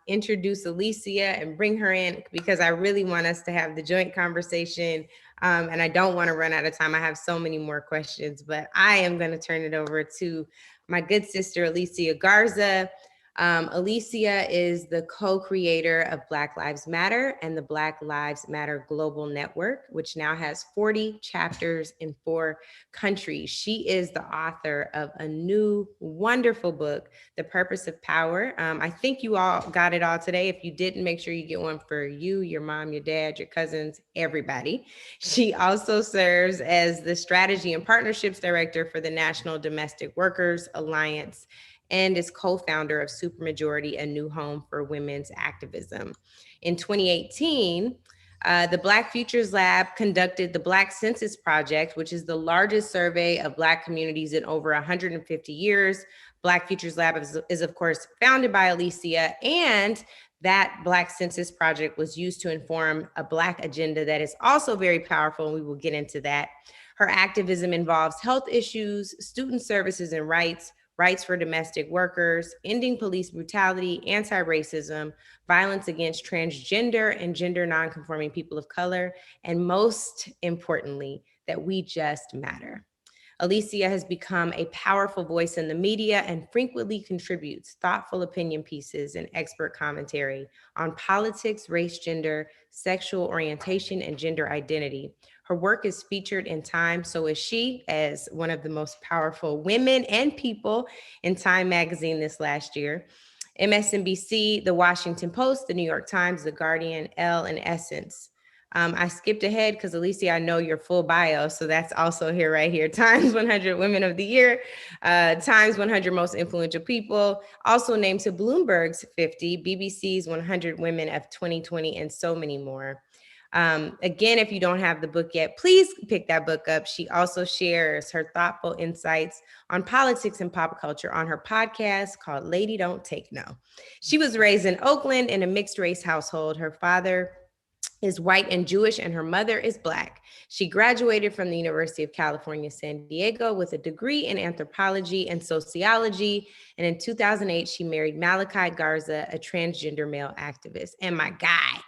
introduce Alicia and bring her in because I really want us to have the joint conversation, and I don't want to run out of time. I have so many more questions, but I am going to turn it over to my good sister, Alicia Garza. Alicia is the co-creator of Black Lives Matter and the Black Lives Matter Global Network, which now has 40 chapters in 4 countries. She is the author of a new wonderful book, The Purpose of Power. I think you all got it all today. If you didn't, make sure you get one for you, your mom, your dad, your cousins, everybody. She also serves as the Strategy and Partnerships Director for the National Domestic Workers Alliance and is co-founder of Supermajority, a new home for women's activism. In 2018, the Black Futures Lab conducted the Black Census Project, which is the largest survey of Black communities in over 150 years. Black Futures Lab is of course founded by Alicia, and that Black Census Project was used to inform a Black agenda that is also very powerful, and we will get into that. Her activism involves health issues, student services and rights for domestic workers, ending police brutality, anti-racism, violence against transgender and gender nonconforming people of color, and most importantly, that we just matter. Alicia has become a powerful voice in the media and frequently contributes thoughtful opinion pieces and expert commentary on politics, race, gender, sexual orientation, and gender identity. Her work is featured in Time, so is she, as one of the most powerful women and people in Time magazine this last year. MSNBC, The Washington Post, The New York Times, The Guardian, Elle, and Essence. I skipped ahead because Alicia, I know your full bio, so that's also here, right here. Times 100 Women of the Year, Times 100 Most Influential People, also named to Bloomberg's 50, BBC's 100 Women of 2020, and so many more. Again, if you don't have the book yet, please pick that book up. She also shares her thoughtful insights on politics and pop culture on her podcast called Lady Don't Take No. She was raised in Oakland in a mixed race household. Her father is white and Jewish, and her mother is Black. She graduated from the University of California, San Diego with a degree in anthropology and sociology. And in 2008, she married Malachi Garza, a transgender male activist. And my guy,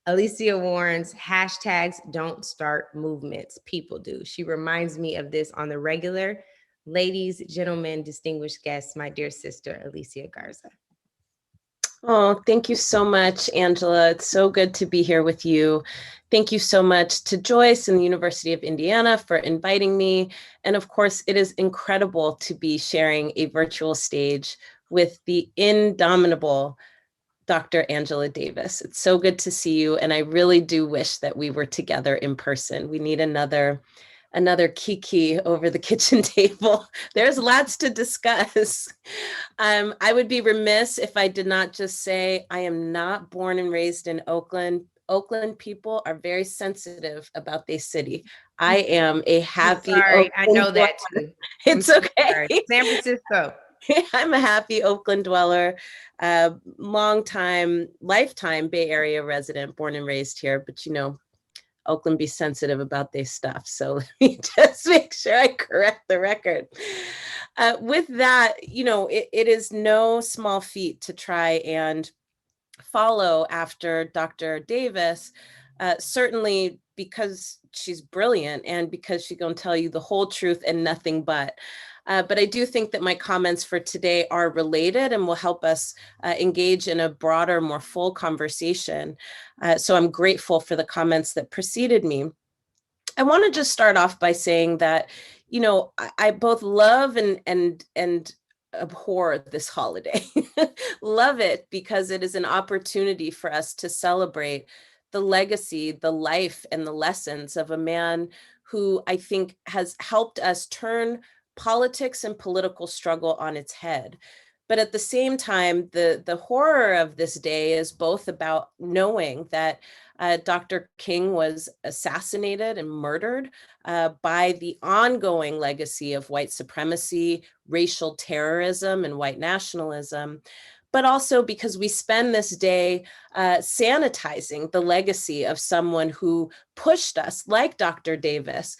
Alicia warns, hashtags don't start movements, people do. She reminds me of this on the regular. Ladies, gentlemen, distinguished guests, my dear sister, Alicia Garza.
Oh, thank you so much, Angela. It's so good to be here with you. Thank you so much to Joyce and the University of Indiana for inviting me. And of course, it is incredible to be sharing a virtual stage with the indomitable Dr. Angela Davis. It's so good to see you. And I really do wish that we were together in person. We need another kiki over the kitchen table. There's lots to discuss. I would be remiss if I did not just say I am not born and raised in Oakland. Oakland people are very sensitive about their city. I am a happy
Sorry, I
Oakland
know that
dweller.
too.
It's
I'm so
okay.
sorry. San Francisco.
I'm a happy Oakland dweller, long time, lifetime Bay Area resident, born and raised here, but you know, Oakland be sensitive about their stuff. So let me just make sure I correct the record. With that, you know, it is no small feat to try and follow after Dr. Davis, certainly because she's brilliant and because she's going to tell you the whole truth and nothing but. But I do think that my comments for today are related and will help us engage in a broader, more full conversation. So I'm grateful for the comments that preceded me. I want to just start off by saying that, you know, I both love and abhor this holiday. Love it because it is an opportunity for us to celebrate the legacy, the life, and the lessons of a man who I think has helped us turn politics and political struggle on its head. But at the same time, the horror of this day is both about knowing that Dr. King was assassinated and murdered by the ongoing legacy of white supremacy, racial terrorism, and white nationalism, but also because we spend this day sanitizing the legacy of someone who pushed us, like Dr. Davis,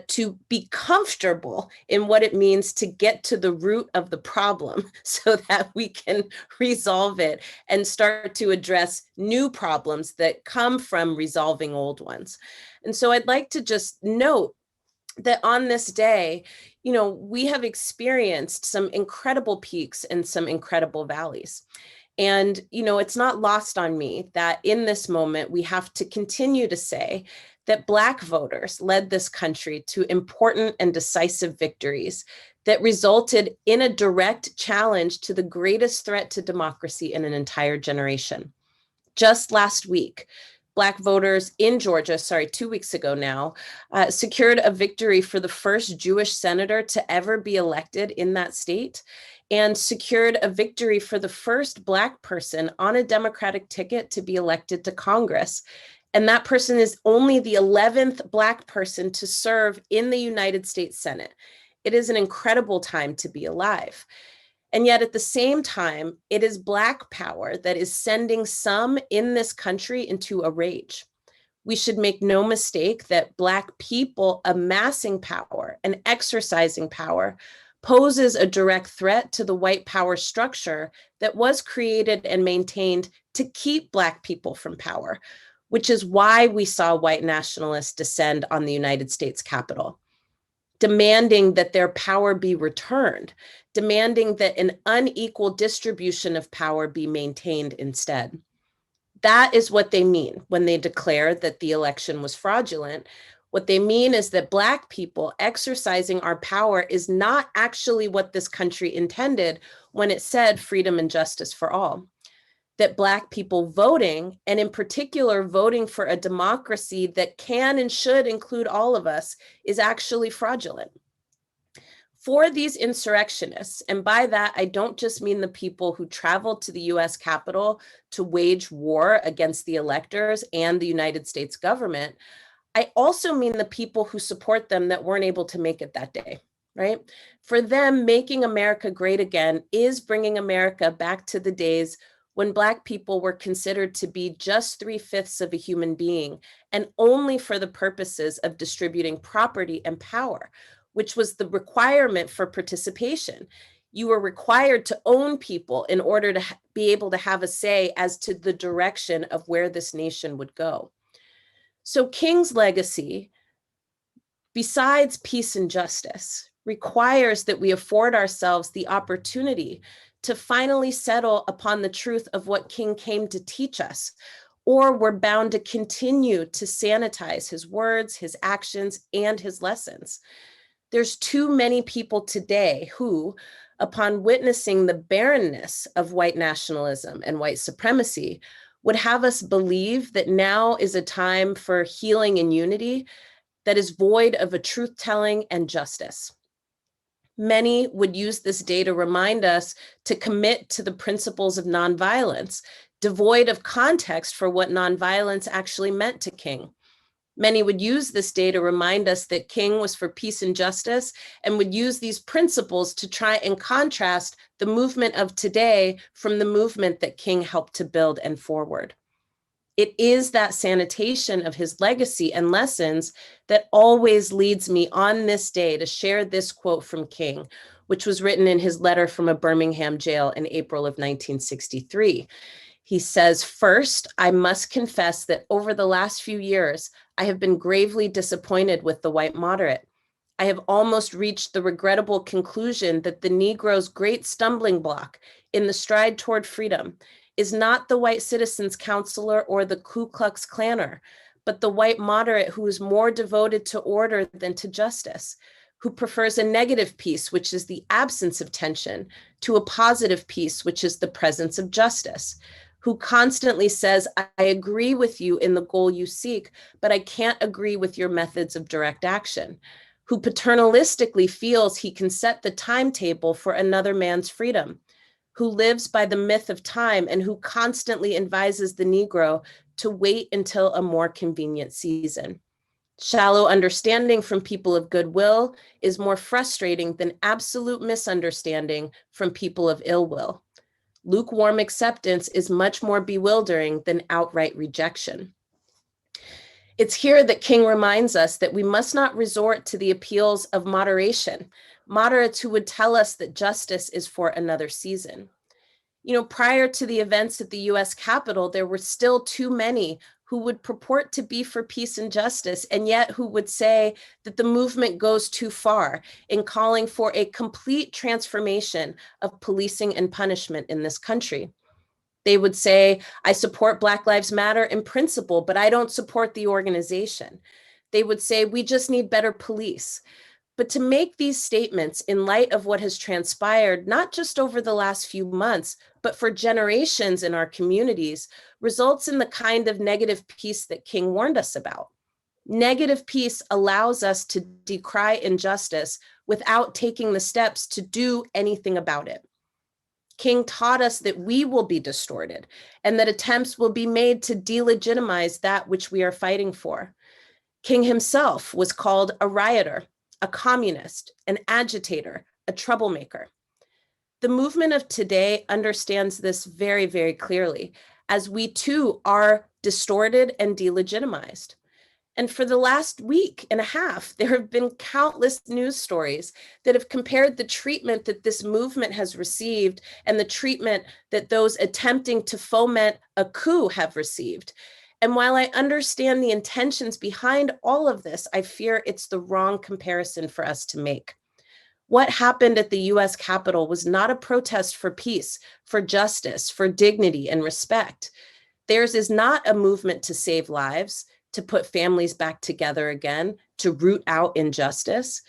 to be comfortable in what it means to get to the root of the problem so that we can resolve it and start to address new problems that come from resolving old ones. And so I'd like to just note that on this day, you know, we have experienced some incredible peaks and some incredible valleys. And, you know, it's not lost on me that in this moment, we have to continue to say that Black voters led this country to important and decisive victories that resulted in a direct challenge to the greatest threat to democracy in an entire generation. Just last week, Black voters in Georgia, 2 weeks ago now, secured a victory for the first Jewish senator to ever be elected in that state, and secured a victory for the first Black person on a Democratic ticket to be elected to Congress. And that person is only the 11th Black person to serve in the United States Senate. It is an incredible time to be alive. And yet at the same time, it is Black power that is sending some in this country into a rage. We should make no mistake that Black people amassing power and exercising power poses a direct threat to the white power structure that was created and maintained to keep Black people from power, which is why we saw white nationalists descend on the United States Capitol, demanding that their power be returned, demanding that an unequal distribution of power be maintained instead. That is what they mean when they declare that the election was fraudulent. What they mean is that Black people exercising our power is not actually what this country intended when it said freedom and justice for all. That Black people voting, and in particular voting for a democracy that can and should include all of us, is actually fraudulent. For these insurrectionists, and by that, I don't just mean the people who traveled to the US Capitol to wage war against the electors and the United States government, I also mean the people who support them that weren't able to make it that day, right? For them, making America great again is bringing America back to the days when Black people were considered to be just 3/5 of a human being and only for the purposes of distributing property and power, which was the requirement for participation. You were required to own people in order to be able to have a say as to the direction of where this nation would go. So King's legacy, besides peace and justice, requires that we afford ourselves the opportunity to finally settle upon the truth of what King came to teach us, or we're bound to continue to sanitize his words, his actions, and his lessons. There's too many people today who, upon witnessing the barrenness of white nationalism and white supremacy, would have us believe that now is a time for healing and unity that is void of a truth-telling and justice. Many would use this day to remind us to commit to the principles of nonviolence, devoid of context for what nonviolence actually meant to King. Many would use this day to remind us that King was for peace and justice, and would use these principles to try and contrast the movement of today from the movement that King helped to build and forward. It is that sanitation of his legacy and lessons that always leads me on this day to share this quote from King, which was written in his letter from a Birmingham jail in April of 1963. He says, "First, I must confess that over the last few years, I have been gravely disappointed with the white moderate. I have almost reached the regrettable conclusion that the Negro's great stumbling block in the stride toward freedom is not the white citizens' counselor or the Ku Klux Klanner, but the white moderate who is more devoted to order than to justice, who prefers a negative peace, which is the absence of tension, to a positive peace, which is the presence of justice, who constantly says, I agree with you in the goal you seek, but I can't agree with your methods of direct action, who paternalistically feels he can set the timetable for another man's freedom, who lives by the myth of time and who constantly advises the Negro to wait until a more convenient season. Shallow understanding from people of goodwill is more frustrating than absolute misunderstanding from people of ill will. Lukewarm acceptance is much more bewildering than outright rejection." It's here that King reminds us that we must not resort to the appeals of moderation, moderates who would tell us that justice is for another season. You know, prior to the events at the US Capitol, there were still too many who would purport to be for peace and justice, and yet who would say that the movement goes too far in calling for a complete transformation of policing and punishment in this country. They would say, I support Black Lives Matter in principle, but I don't support the organization. They would say, we just need better police. But to make these statements in light of what has transpired, not just over the last few months, but for generations in our communities, results in the kind of negative peace that King warned us about. Negative peace allows us to decry injustice without taking the steps to do anything about it. King taught us that we will be distorted and that attempts will be made to delegitimize that which we are fighting for. King himself was called a rioter, a communist, an agitator, a troublemaker. The movement of today understands this very, very clearly, as we too are distorted and delegitimized. And for the last week and a half, there have been countless news stories that have compared the treatment that this movement has received and the treatment that those attempting to foment a coup have received. And while I understand the intentions behind all of this, I fear it's the wrong comparison for us to make. What happened at the US Capitol was not a protest for peace, for justice, for dignity and respect. Theirs is not a movement to save lives, to put families back together again, to root out injustice.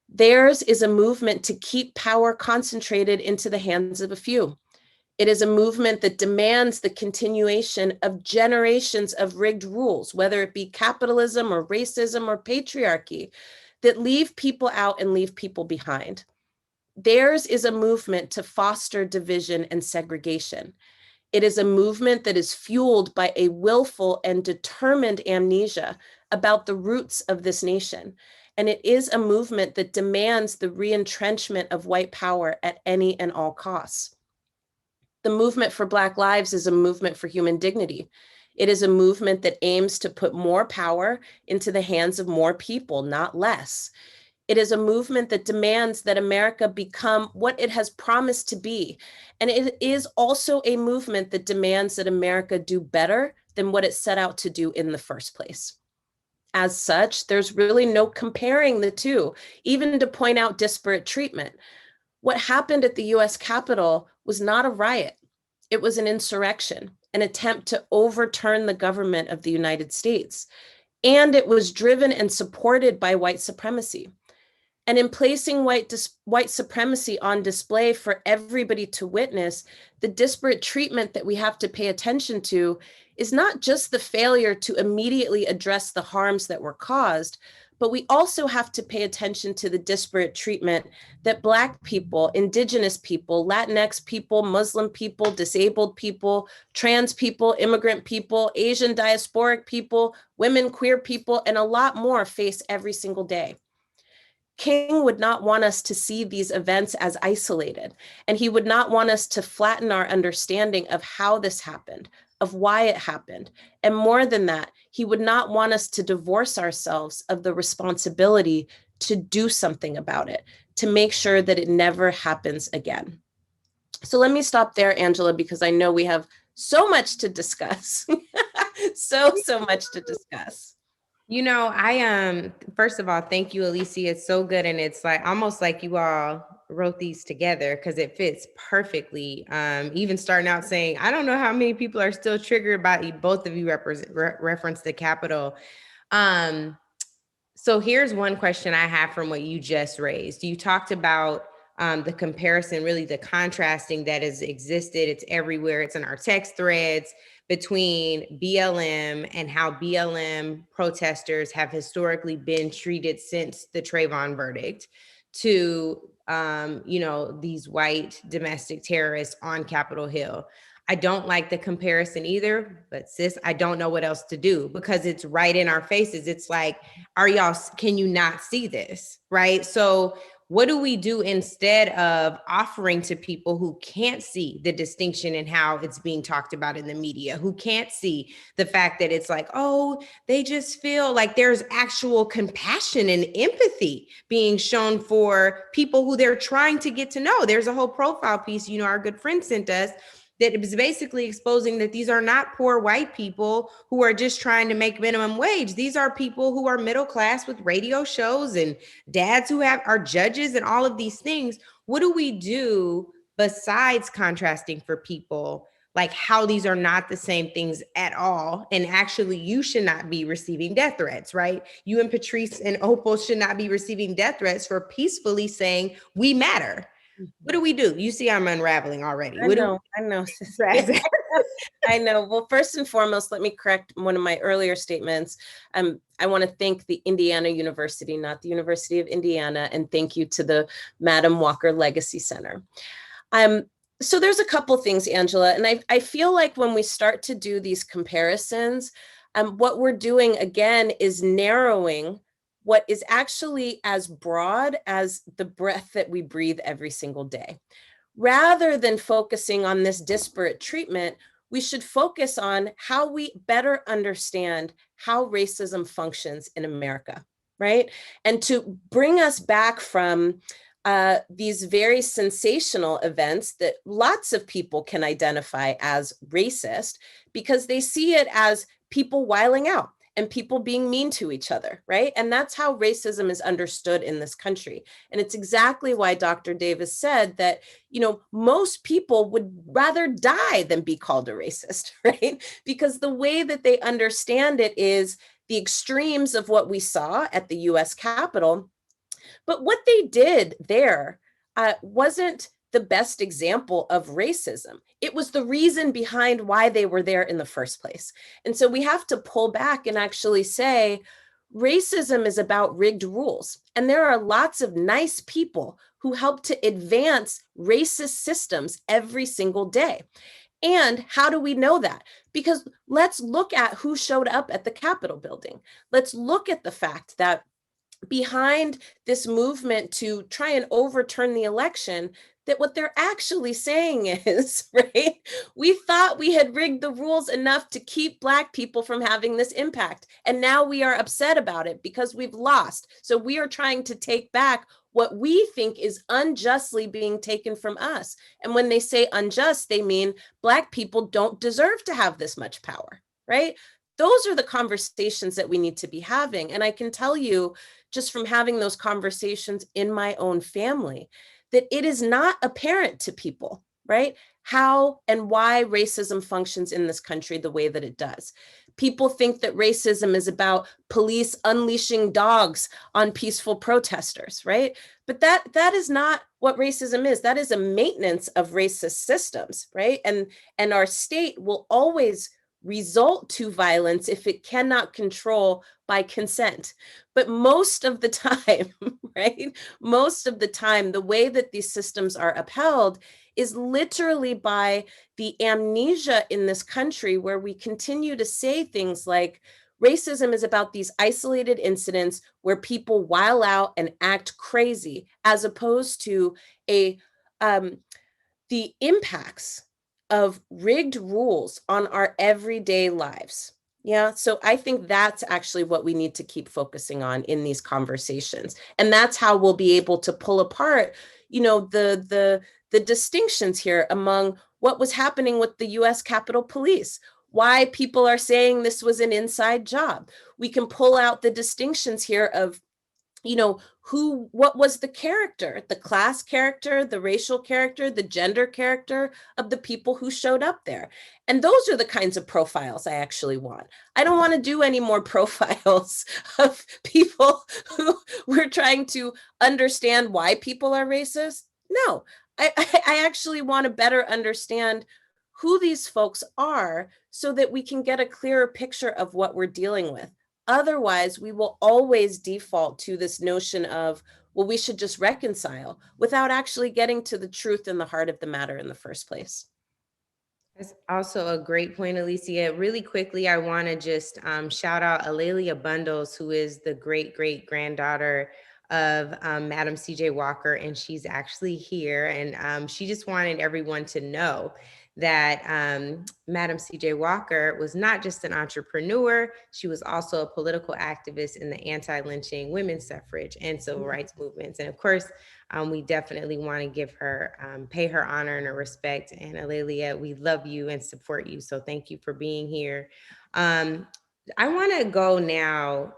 Theirs is a movement to keep power concentrated into the hands of a few. It is a movement that demands the continuation of generations of rigged rules, whether it be capitalism or racism or patriarchy, that leave people out and leave people behind. Theirs is a movement to foster division and segregation. It is a movement that is fueled by a willful and determined amnesia about the roots of this nation. And it is a movement that demands the re-entrenchment of white power at any and all costs. The movement for Black lives is a movement for human dignity. It is a movement that aims to put more power into the hands of more people, not less. It is a movement that demands that America become what it has promised to be. And it is also a movement that demands that America do better than what it set out to do in the first place. As such, there's really no comparing the two, even to point out disparate treatment. What happened at the US Capitol was not a riot. It was an insurrection, an attempt to overturn the government of the United States. And it was driven and supported by white supremacy. And in placing white supremacy on display for everybody to witness, the disparate treatment that we have to pay attention to is not just the failure to immediately address the harms that were caused, But we also have to pay attention to the disparate treatment that Black people, Indigenous people, Latinx people, Muslim people, disabled people, trans people, immigrant people, Asian diasporic people, women, queer people, and a lot more face every single day. King would not want us to see these events as isolated, and he would not want us to flatten our understanding of how this happened, of why it happened. And more than that, he would not want us to divorce ourselves of the responsibility to do something about it, to make sure that it never happens again. So let me stop there, Angela, because I know we have so much to discuss. so much to discuss.
You know, I first of all, thank you, Alicia. It's so good, and it's like almost like you all wrote these together because it fits perfectly. Even starting out saying, I don't know how many people are still triggered by both of you reference the Capitol. So here's one question I have from what you just raised. You talked about the comparison, really the contrasting that has existed. It's everywhere. It's in our text threads between BLM and how BLM protesters have historically been treated since the Trayvon verdict to, these white domestic terrorists on Capitol Hill. I don't like the comparison either, but sis, I don't know what else to do because it's right in our faces. It's like, can you not see this? Right? So what do we do instead of offering to people who can't see the distinction in how it's being talked about in the media, who can't see the fact that it's like, oh, they just feel like there's actual compassion and empathy being shown for people who they're trying to get to know. There's a whole profile piece, our good friend sent us that is basically exposing that these are not poor white people who are just trying to make minimum wage. These are people who are middle class with radio shows and dads who are judges and all of these things. What do we do besides contrasting for people like how these are not the same things at all? And actually, you should not be receiving death threats, right? You and Patrice and Opal should not be receiving death threats for peacefully saying we matter. What do we do? You see, I'm unraveling already.
I know. I know. Well, first and foremost, let me correct one of my earlier statements. I want to thank the Indiana University, not the University of Indiana, and thank you to the Madam Walker Legacy Center. So there's a couple things, Angela, and I feel like when we start to do these comparisons, what we're doing again is narrowing what is actually as broad as the breath that we breathe every single day. Rather than focusing on this disparate treatment, we should focus on how we better understand how racism functions in America, right? And to bring us back from these very sensational events that lots of people can identify as racist because they see it as people wiling out and people being mean to each other, right? And that's how racism is understood in this country. And it's exactly why Dr. Davis said that, most people would rather die than be called a racist, right? Because the way that they understand it is the extremes of what we saw at the US Capitol. But what they did there wasn't the best example of racism. It was the reason behind why they were there in the first place. And so we have to pull back and actually say, racism is about rigged rules. And there are lots of nice people who help to advance racist systems every single day. And how do we know that? Because let's look at who showed up at the Capitol building. Let's look at the fact that behind this movement to try and overturn the election, that what they're actually saying is, right, we thought we had rigged the rules enough to keep Black people from having this impact. And now we are upset about it because we've lost. So we are trying to take back what we think is unjustly being taken from us. And when they say unjust, they mean Black people don't deserve to have this much power, right? Those are the conversations that we need to be having. And I can tell you, just from having those conversations in my own family, that it is not apparent to people, right, how and why racism functions in this country the way that it does. People think that racism is about police unleashing dogs on peaceful protesters, right? But that is not what racism is. That is a maintenance of racist systems, right? And our state will always result to violence if it cannot control by consent. But most of the time, right? Most of the time, the way that these systems are upheld is literally by the amnesia in this country, where we continue to say things like, racism is about these isolated incidents where people while out and act crazy, as opposed to the impacts of rigged rules on our everyday lives. Yeah, so I think that's actually what we need to keep focusing on in these conversations. And that's how we'll be able to pull apart, the distinctions here among what was happening with the US Capitol Police, why people are saying this was an inside job. We can pull out the distinctions here of what was the character, the class character, the racial character, the gender character of the people who showed up there. And those are the kinds of profiles I actually want. I don't want to do any more profiles of people who we're trying to understand why people are racist. No, I actually want to better understand who these folks are so that we can get a clearer picture of what we're dealing with. Otherwise, we will always default to this notion of, well, we should just reconcile without actually getting to the truth and the heart of the matter in the first place.
That's also a great point, Alicia. Really quickly, I want to just shout out Alelia Bundles, who is the great-great-granddaughter of Madam CJ Walker, and she's actually here. And she just wanted everyone to know that Madam CJ Walker was not just an entrepreneur, she was also a political activist in the anti-lynching, women's suffrage, and civil rights movements. And of course, we definitely want to give her, pay her honor and her respect. And Alelia, we love you and support you. So thank you for being here. I want to go now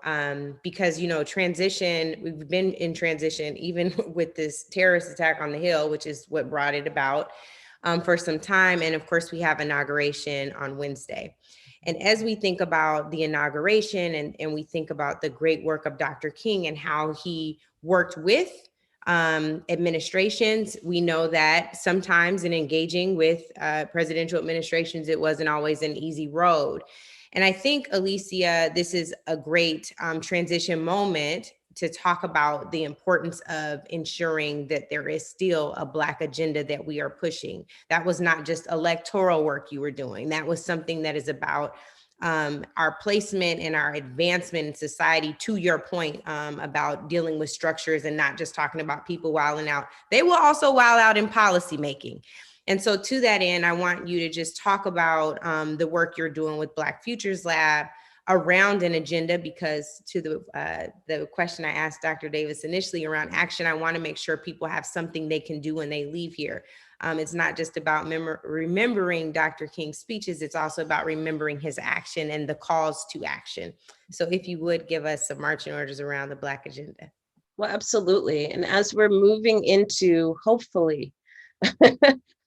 because, transition, we've been in transition, even with this terrorist attack on the Hill, which is what brought it about for some time. And of course, we have inauguration on Wednesday. And as we think about the inauguration and we think about the great work of Dr. King and how he worked with administrations, we know that sometimes in engaging with presidential administrations, it wasn't always an easy road. And I think, Alicia, this is a great transition moment to talk about the importance of ensuring that there is still a Black agenda that we are pushing. That was not just electoral work you were doing. That was something that is about our placement and our advancement in society, to your point about dealing with structures and not just talking about people wilding out. They will also wild out in policymaking. And so to that end, I want you to just talk about the work you're doing with Black Futures Lab around an agenda, because to the question I asked Dr. Davis initially around action, I want to make sure people have something they can do when they leave here. It's not just about remembering Dr. King's speeches, it's also about remembering his action and the calls to action. So if you would give us some marching orders around the Black agenda.
Well, absolutely. And as we're moving into, hopefully,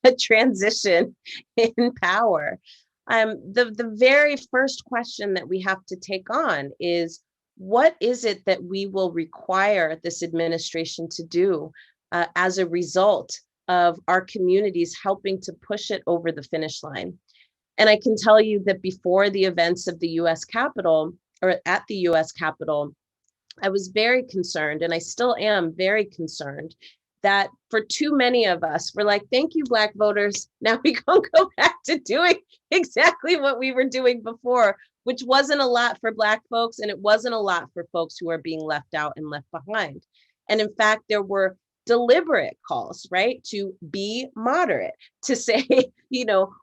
a transition in power, the very first question that we have to take on is, what is it that we will require this administration to do as a result of our communities helping to push it over the finish line? And I can tell you that before the events of the US Capitol, or at the US Capitol, I was very concerned, and I still am very concerned, that for too many of us, we're like, thank you, Black voters. Now we can go back to doing exactly what we were doing before, which wasn't a lot for Black folks, and it wasn't a lot for folks who are being left out and left behind. And in fact, there were deliberate calls, right, to be moderate, to say,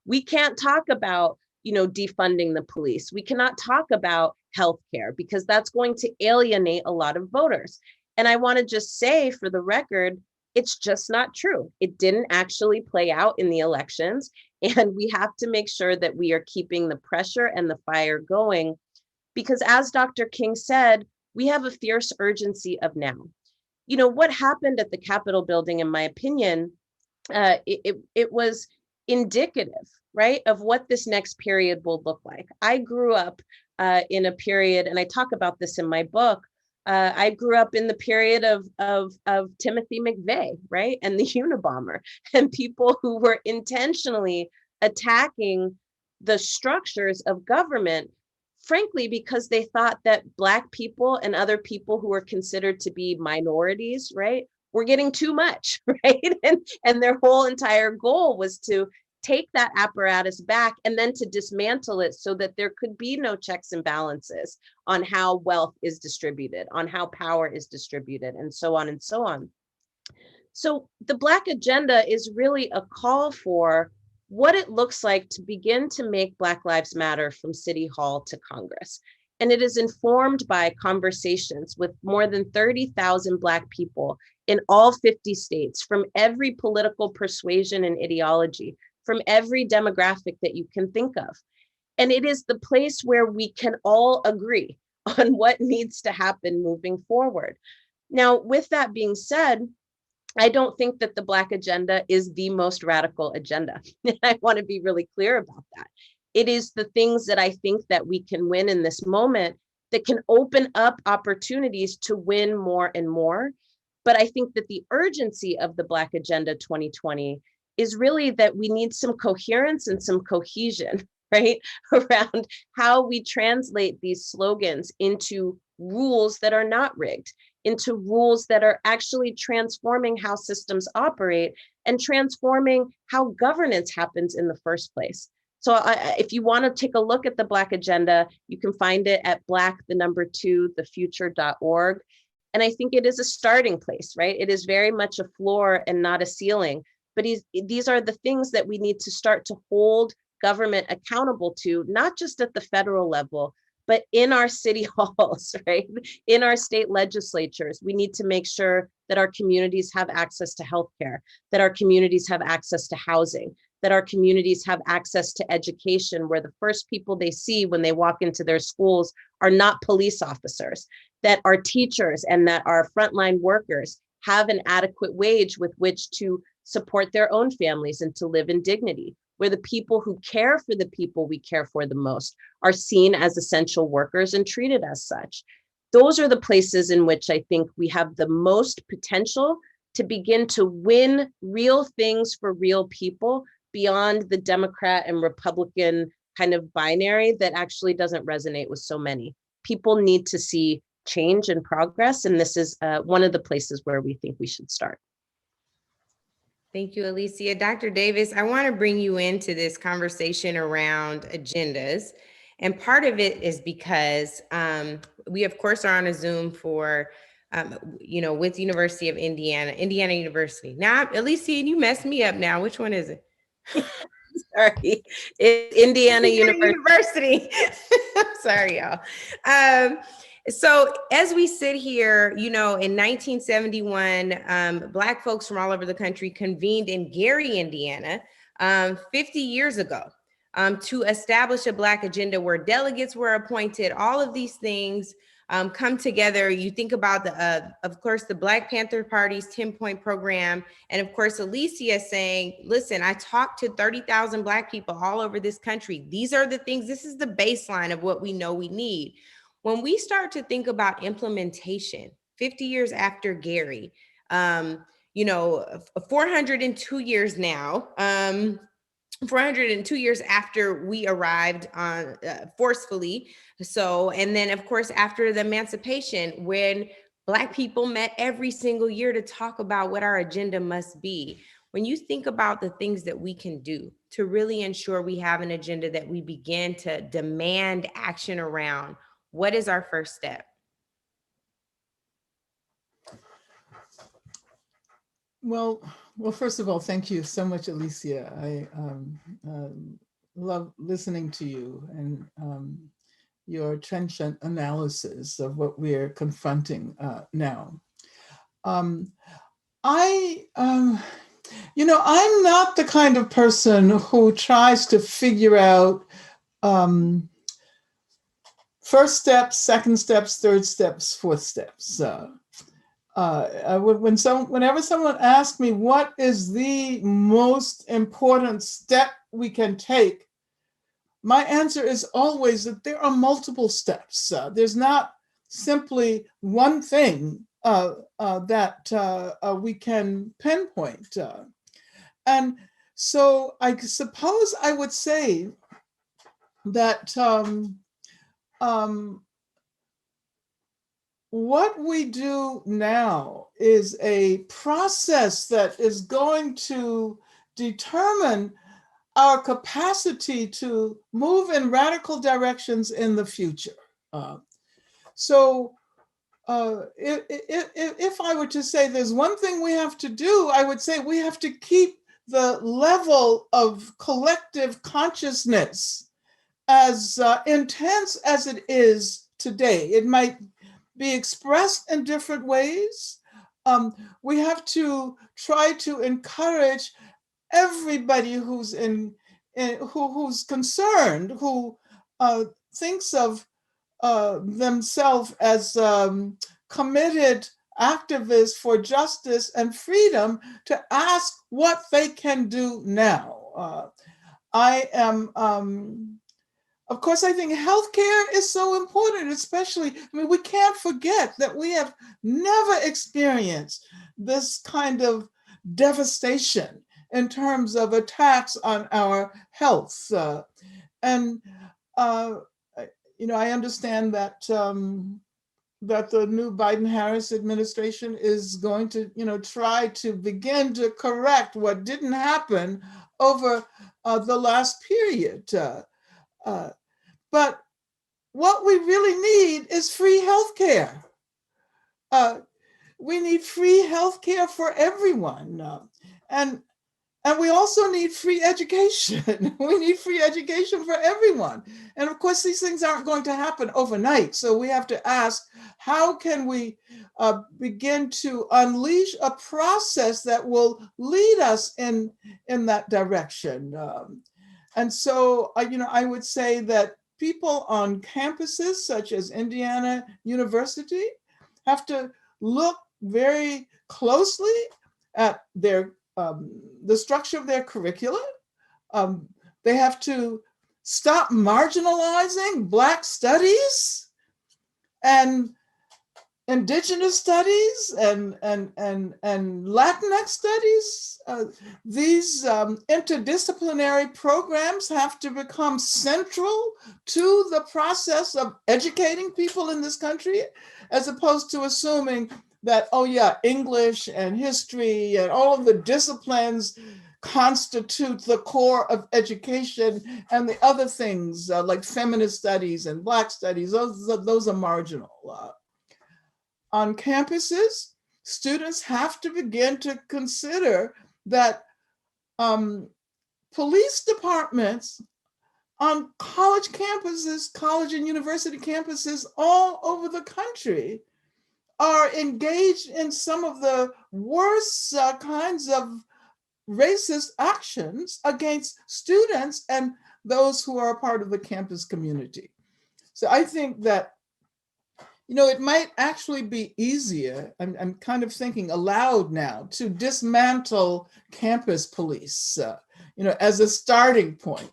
we can't talk about, defunding the police. We cannot talk about healthcare because that's going to alienate a lot of voters. And I want to just say, for the record, it's just not true. It didn't actually play out in the elections. And we have to make sure that we are keeping the pressure and the fire going, because as Dr. King said, we have a fierce urgency of now. What happened at the Capitol building, in my opinion, it was indicative, right, of what this next period will look like. I grew up in a period, and I talk about this in my book, I grew up in the period of Timothy McVeigh, right, and the Unabomber, and people who were intentionally attacking the structures of government, frankly, because they thought that Black people and other people who were considered to be minorities, right, were getting too much, right? And their whole entire goal was to take that apparatus back and then to dismantle it so that there could be no checks and balances on how wealth is distributed, on how power is distributed, and so on and so on. So the Black agenda is really a call for what it looks like to begin to make Black Lives Matter from City Hall to Congress. And it is informed by conversations with more than 30,000 Black people in all 50 states, from every political persuasion and ideology, from every demographic that you can think of. And it is the place where we can all agree on what needs to happen moving forward. Now, with that being said, I don't think that the Black agenda is the most radical agenda. I want to be really clear about that. It is the things that I think that we can win in this moment that can open up opportunities to win more and more. But I think that the urgency of the Black Agenda 2020 is really that we need some coherence and some cohesion, right, around how we translate these slogans into rules that are not rigged, into rules that are actually transforming how systems operate and transforming how governance happens in the first place. So if you want to take a look at the Black Agenda, you can find it at black2thefuture.org. And I think it is a starting place, right? It is very much a floor and not a ceiling. But these are the things that we need to start to hold government accountable to, not just at the federal level, but in our city halls, right? In our state legislatures. We need to make sure that our communities have access to healthcare, that our communities have access to housing, that our communities have access to education, where the first people they see when they walk into their schools are not police officers, that our teachers and that our frontline workers have an adequate wage with which to support their own families and to live in dignity, where the people who care for the people we care for the most are seen as essential workers and treated as such. Those are the places in which I think we have the most potential to begin to win real things for real people beyond the Democrat and Republican kind of binary that actually doesn't resonate with so many. People need to see change and progress, and this is one of the places where we think we should start.
Thank you, Alicia. Dr. Davis, I want to bring you into this conversation around agendas. And part of it is because we, of course, are on a Zoom for, with University of Indiana University. Now, Alicia, you messed me up now. Which one is it?
Sorry, it's Indiana University.
Sorry, y'all. So as we sit here, in 1971, Black folks from all over the country convened in Gary, Indiana, 50 years ago, to establish a Black agenda where delegates were appointed. All of these things come together. You think about of course, the Black Panther Party's 10-point program. And of course, Alicia saying, listen, I talked to 30,000 Black people all over this country. These are the things, this is the baseline of what we know we need. When we start to think about implementation, 50 years after Gary, 402 years now, 402 years after we arrived on forcefully. So, and then of course, after the emancipation, when Black people met every single year to talk about what our agenda must be. When you think about the things that we can do to really ensure we have an agenda that we begin to demand action around, what is our first step?
Well, first of all, thank you so much, Alicia. I love listening to you and your trenchant analysis of what we're confronting now. I'm not the kind of person who tries to figure out first steps, second steps, third steps, fourth steps. Whenever someone asks me what is the most important step we can take, my answer is always that there are multiple steps. There's not simply one thing that we can pinpoint. And so I suppose I would say that what we do now is a process that is going to determine our capacity to move in radical directions in the future. So if I were to say there's one thing we have to do, I would say we have to keep the level of collective consciousness as intense as it is today. It might be expressed in different ways. We have to try to encourage everybody who's who's concerned, who thinks of themselves as committed activists for justice and freedom, to ask what they can do now. I am, of course, I think healthcare is so important, especially, I mean, we can't forget that we have never experienced this kind of devastation in terms of attacks on our health. And I understand that that the new Biden-Harris administration is going to, try to begin to correct what didn't happen over the last period. But what we really need is free healthcare. We need free healthcare for everyone, and we also need free education. We need free education for everyone. And of course, these things aren't going to happen overnight. So we have to ask, how can we begin to unleash a process that will lead us in that direction? And so, I would say that people on campuses such as Indiana University have to look very closely at their the structure of their curricula. They have to stop marginalizing Black studies and Indigenous studies and Latinx studies. These interdisciplinary programs have to become central to the process of educating people in this country, as opposed to assuming that, oh yeah, English and history and all of the disciplines constitute the core of education, and the other things like feminist studies and Black studies, those are marginal. On campuses, students have to begin to consider that police departments on college campuses, college and university campuses all over the country are engaged in some of the worst kinds of racist actions against students and those who are a part of the campus community. So I think that, it might actually be easier, I'm kind of thinking aloud now, to dismantle campus police, as a starting point.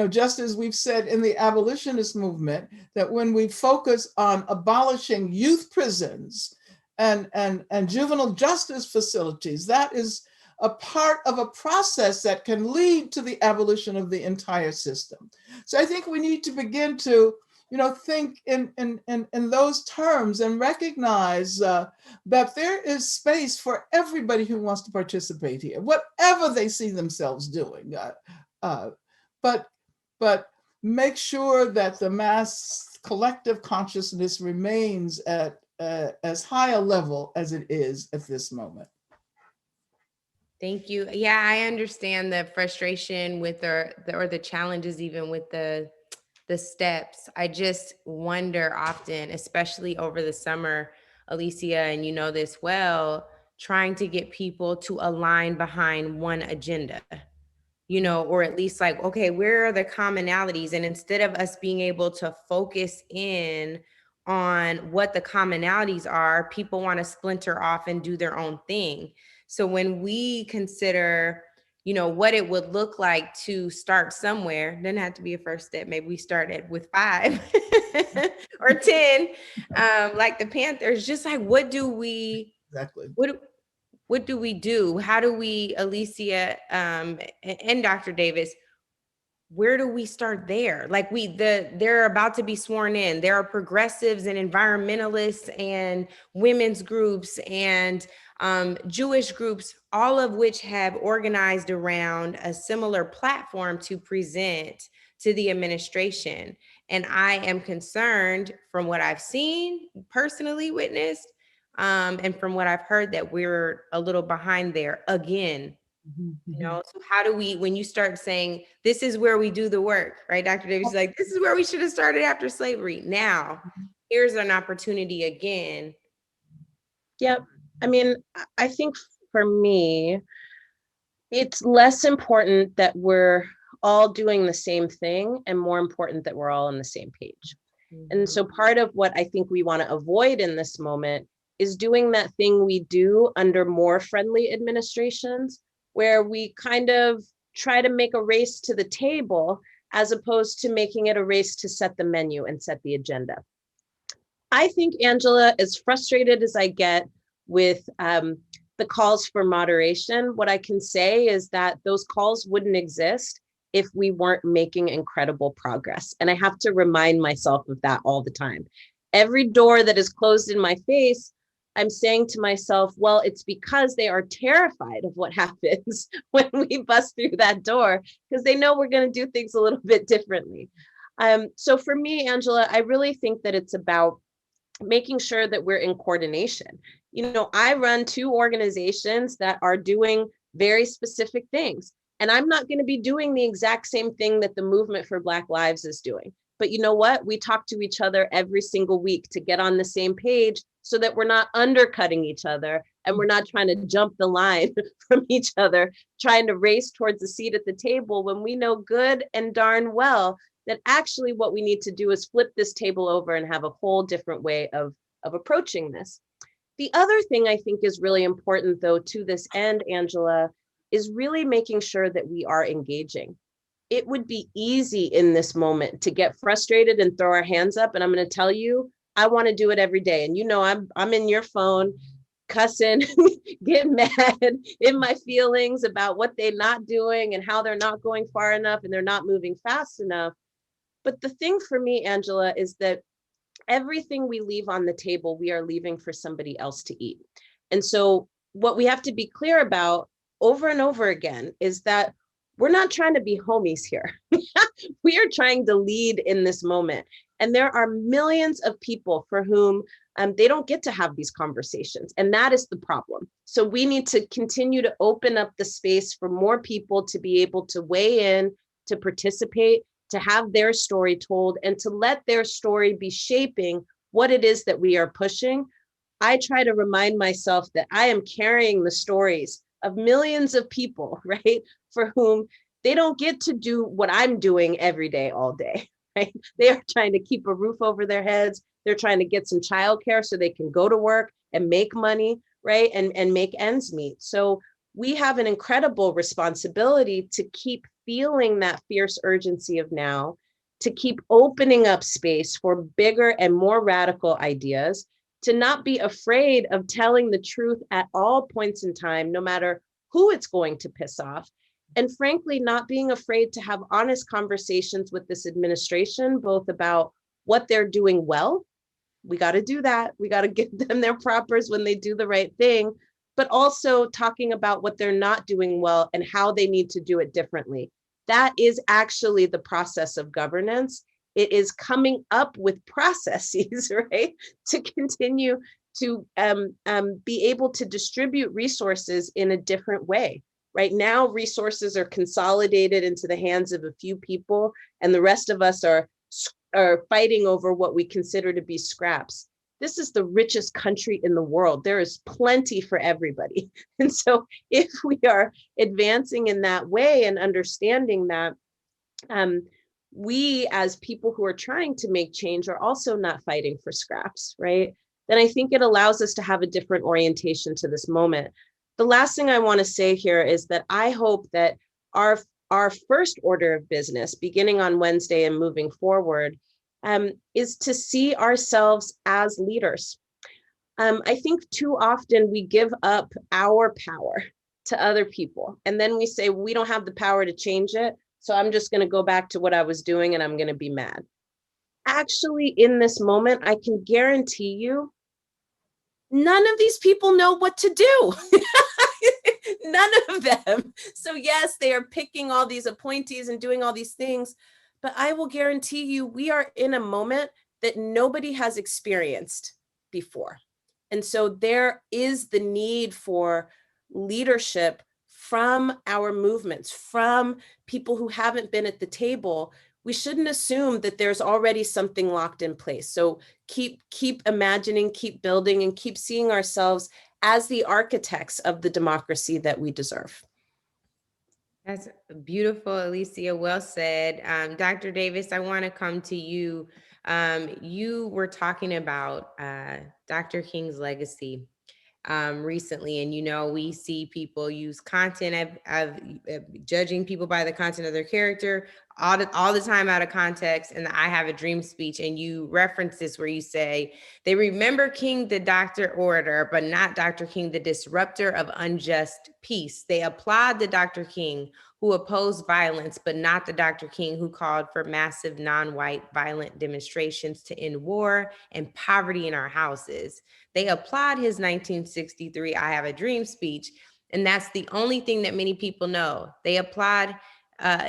Just as we've said in the abolitionist movement, that when we focus on abolishing youth prisons and juvenile justice facilities, that is a part of a process that can lead to the abolition of the entire system. So I think we need to begin to think in those terms and recognize that there is space for everybody who wants to participate here, whatever they see themselves doing. But make sure that the mass collective consciousness remains at as high a level as it is at this moment.
Thank you. Yeah, I understand the frustration with the challenges even with the steps. I just wonder often, especially over the summer, Alicia, and you know this well, trying to get people to align behind one agenda, or at least like, okay, where are the commonalities? And instead of us being able to focus in on what the commonalities are, people want to splinter off and do their own thing. So when we consider what it would look like to start somewhere, doesn't have to be a first step. Maybe we start with 5 or 10, like the Panthers, just like, what do we do? How do we, Alicia, and Dr. Davis, where do we start there? Like they're about to be sworn in. There are progressives and environmentalists and women's groups and Jewish groups, all of which have organized around a similar platform to present to the administration. And I am concerned from what I've seen, personally witnessed, and from what I've heard, that we're a little behind there again. You know, so how do we, when you start saying, this is where we do the work, right? Dr. Davis is like, this is where we should have started after slavery. Now, here's an opportunity again.
Yep. I mean, I think for me, it's less important that we're all doing the same thing and more important that we're all on the same page. And so part of what I think we want to avoid in this moment is doing that thing we do under more friendly administrations, where we kind of try to make a race to the table as opposed to making it a race to set the menu and set the agenda. I think, Angela, as frustrated as I get with the calls for moderation, what I can say is that those calls wouldn't exist if we weren't making incredible progress. And I have to remind myself of that all the time. Every door that is closed in my face, I'm saying to myself, well, it's because they are terrified of what happens when we bust through that door, because they know we're going to do things a little bit differently. So for me, Angela, I really think that it's about making sure that we're in coordination. You know, I run 2 organizations that are doing very specific things. And I'm not going to be doing the exact same thing that the Movement for Black Lives is doing. But you know what? We talk to each other every single week to get on the same page so that we're not undercutting each other and we're not trying to jump the line from each other, trying to race towards a seat at the table when we know good and darn well that actually what we need to do is flip this table over and have a whole different way of approaching this. The other thing I think is really important, though, to this end, Angela, is really making sure that we are engaging. It would be easy in this moment to get frustrated and throw our hands up. And I'm going to tell you, I want to do it every day. And you know, I'm in your phone, cussing, getting mad in my feelings about what they're not doing and how they're not going far enough and they're not moving fast enough. But the thing for me, Angela, is that everything we leave on the table, we are leaving for somebody else to eat. And so what we have to be clear about over and over again is that we're not trying to be homies here. We are trying to lead in this moment. And there are millions of people for whom they don't get to have these conversations. And that is the problem. So we need to continue to open up the space for more people to be able to weigh in, to participate, to have their story told, and to let their story be shaping what it is that we are pushing. I try to remind myself that I am carrying the stories of millions of people, right, for whom they don't get to do what I'm doing every day, all day, right? They are trying to keep a roof over their heads. They're trying to get some childcare so they can go to work and make money, right, and make ends meet. So we have an incredible responsibility to keep feeling that fierce urgency of now, to keep opening up space for bigger and more radical ideas, to not be afraid of telling the truth at all points in time, no matter who it's going to piss off. And frankly, not being afraid to have honest conversations with this administration, both about what they're doing well. We got to do that. We got to give them their propers when they do the right thing, but also talking about what they're not doing well and how they need to do it differently. That is actually the process of governance. It is coming up with processes, right, to continue to be able to distribute resources in a different way. Right now, resources are consolidated into the hands of a few people, and the rest of us are fighting over what we consider to be scraps. This is the richest country in the world. There is plenty for everybody. And so if we are advancing in that way and understanding that, we as people who are trying to make change are also not fighting for scraps, right? Then I think it allows us to have a different orientation to this moment. The last thing I want to say here is that I hope that our first order of business, beginning on Wednesday and moving forward, is to see ourselves as leaders. I think too often we give up our power to other people, and then we say we don't have the power to change it. so I'm just going to go back to what I was doing and I'm going to be mad. Actually, in this moment, I can guarantee you, none of these people know what to do. None of them. So yes, they are picking all these appointees and doing all these things, but I will guarantee you, we are in a moment that nobody has experienced before. And so there is the need for leadership from our movements, from people who haven't been at the table. We shouldn't assume that there's already something locked in place. So keep imagining, keep building, and keep seeing ourselves as the architects of the democracy that we deserve.
That's beautiful, Alicia. Well said. Dr. Davis, I want to come to you. You were talking about Dr. King's legacy recently, and we see people use content of judging people by the content of their character all the time out of context. And I Have a Dream speech, and you reference this where you say they remember King the doctor orator, but not Dr. King the disruptor of unjust peace. They applaud the Dr. King who opposed violence, but not the Dr. King who called for massive non-white violent demonstrations to end war and poverty in our houses. They applaud his 1963 I Have a Dream speech, and that's the only thing that many people know. They applaud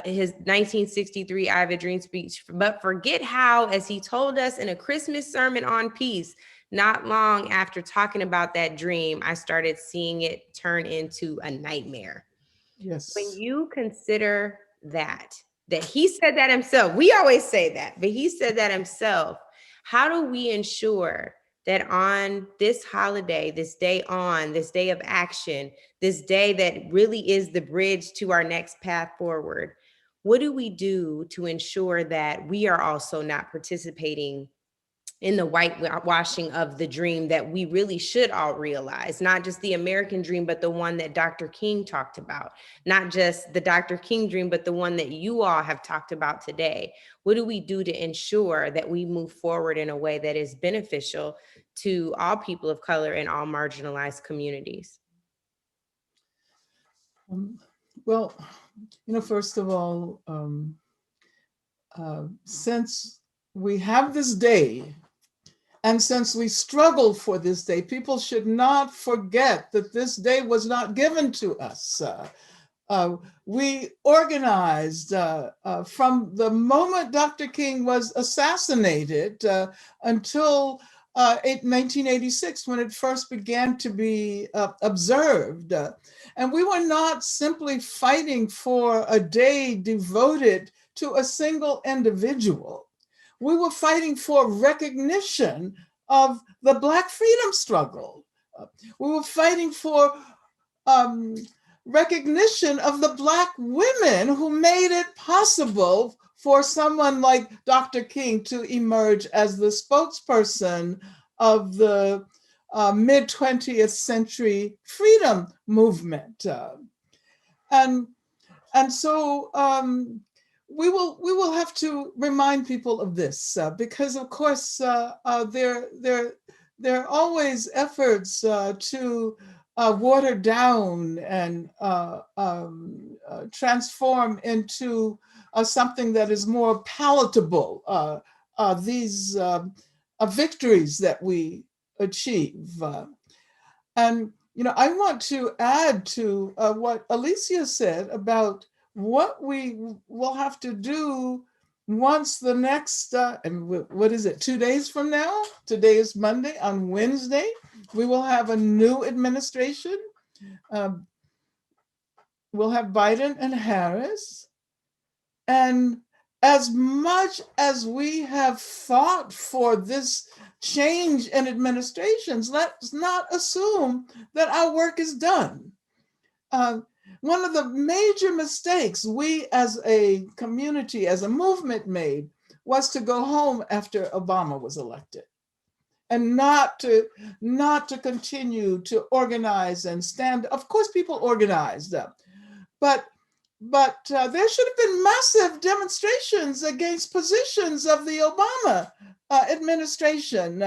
his 1963 I Have a Dream speech, but forget how, as he told us in a Christmas sermon on peace, not long after talking about that dream, I started seeing it turn into a nightmare.
Yes.
When you consider that he said that himself, we always say that, but he said that himself, how do we ensure that on this holiday, this day of action, this day that really is the bridge to our next path forward, what do we do to ensure that we are also not participating in the whitewashing of the dream that we really should all realize, not just the American dream, but the one that Dr. King talked about, not just the Dr. King dream, but the one that you all have talked about today? What do we do to ensure that we move forward in a way that is beneficial to all people of color and all marginalized communities?
Well, first of all, since we have this day, and since we struggle for this day, people should not forget that this day was not given to us. We organized from the moment Dr. King was assassinated until 1986, when it first began to be observed. And we were not simply fighting for a day devoted to a single individual. We were fighting for recognition of the Black freedom struggle. We were fighting for recognition of the Black women who made it possible for someone like Dr. King to emerge as the spokesperson of the mid-20th century freedom movement. And so we will have to remind people of this because, of course, there are always efforts to water down and transform into something that is more palatable, these victories that we achieve. And I want to add to what Alicia said about what we will have to do once the next, and what is it, 2 days from now? Today is Monday. On Wednesday, we will have a new administration. We'll have Biden and Harris. And as much as we have fought for this change in administrations, let's not assume that our work is done. One of the major mistakes we as a community, as a movement made, was to go home after Obama was elected and not to continue to organize and stand. Of course, people organized, but there should have been massive demonstrations against positions of the Obama administration.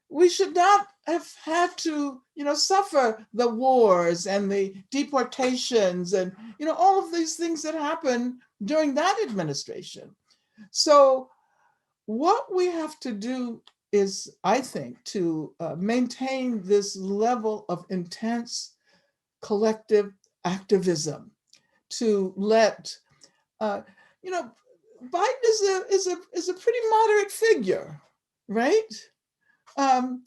We should not have had to suffer the wars and the deportations and, all of these things that happened during that administration. So what we have to do is, I think, to maintain this level of intense collective activism, to let, Biden is a pretty moderate figure, right? And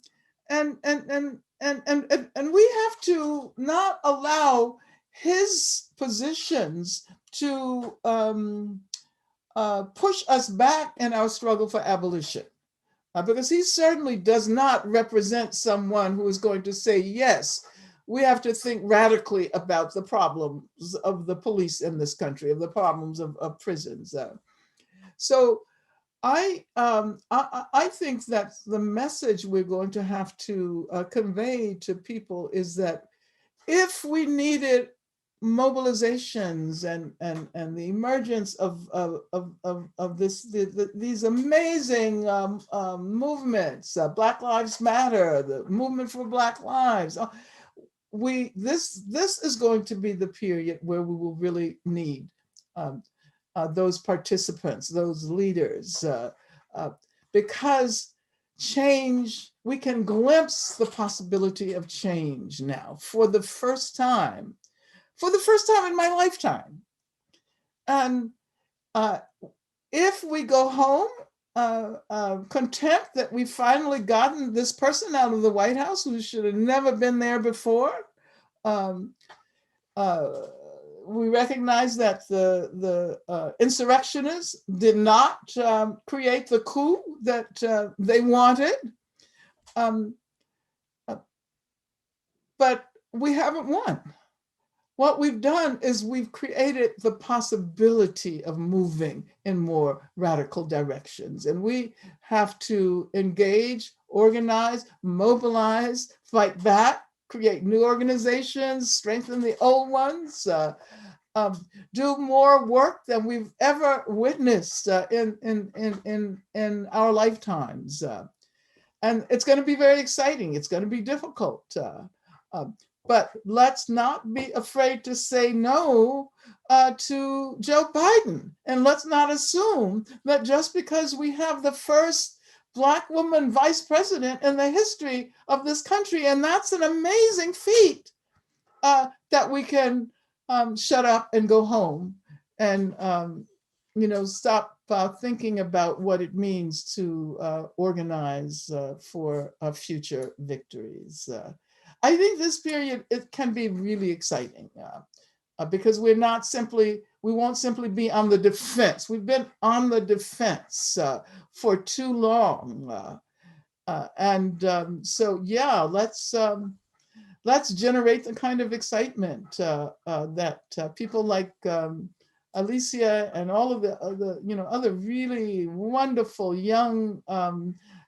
we have to not allow his positions to push us back in our struggle for abolition, because he certainly does not represent someone who is going to say, yes, we have to think radically about the problems of the police in this country, of the problems of prisons. So I think that the message we're going to have to convey to people is that if we needed mobilizations and the emergence of these amazing movements, Black Lives Matter, the movement for Black Lives, this is going to be the period where we will really need those participants, those leaders, because change, we can glimpse the possibility of change now for the first time in my lifetime. And if we go home content that we've finally gotten this person out of the White House who should have never been there before, we recognize that the insurrectionists did not create the coup that they wanted, but we haven't won. What we've done is we've created the possibility of moving in more radical directions, and we have to engage, organize, mobilize, fight back, create new organizations, strengthen the old ones, do more work than we've ever witnessed in our lifetimes. And it's going to be very exciting. It's going to be difficult. But let's not be afraid to say no to Joe Biden. And let's not assume that just because we have the first Black woman vice president in the history of this country, and that's an amazing feat, that we can shut up and go home and stop thinking about what it means to organize for future victories. I think this period, it can be really exciting because we won't simply be on the defense. We've been on the defense for too long. So yeah, let's generate the kind of excitement that people like Alicia and all of the other really wonderful young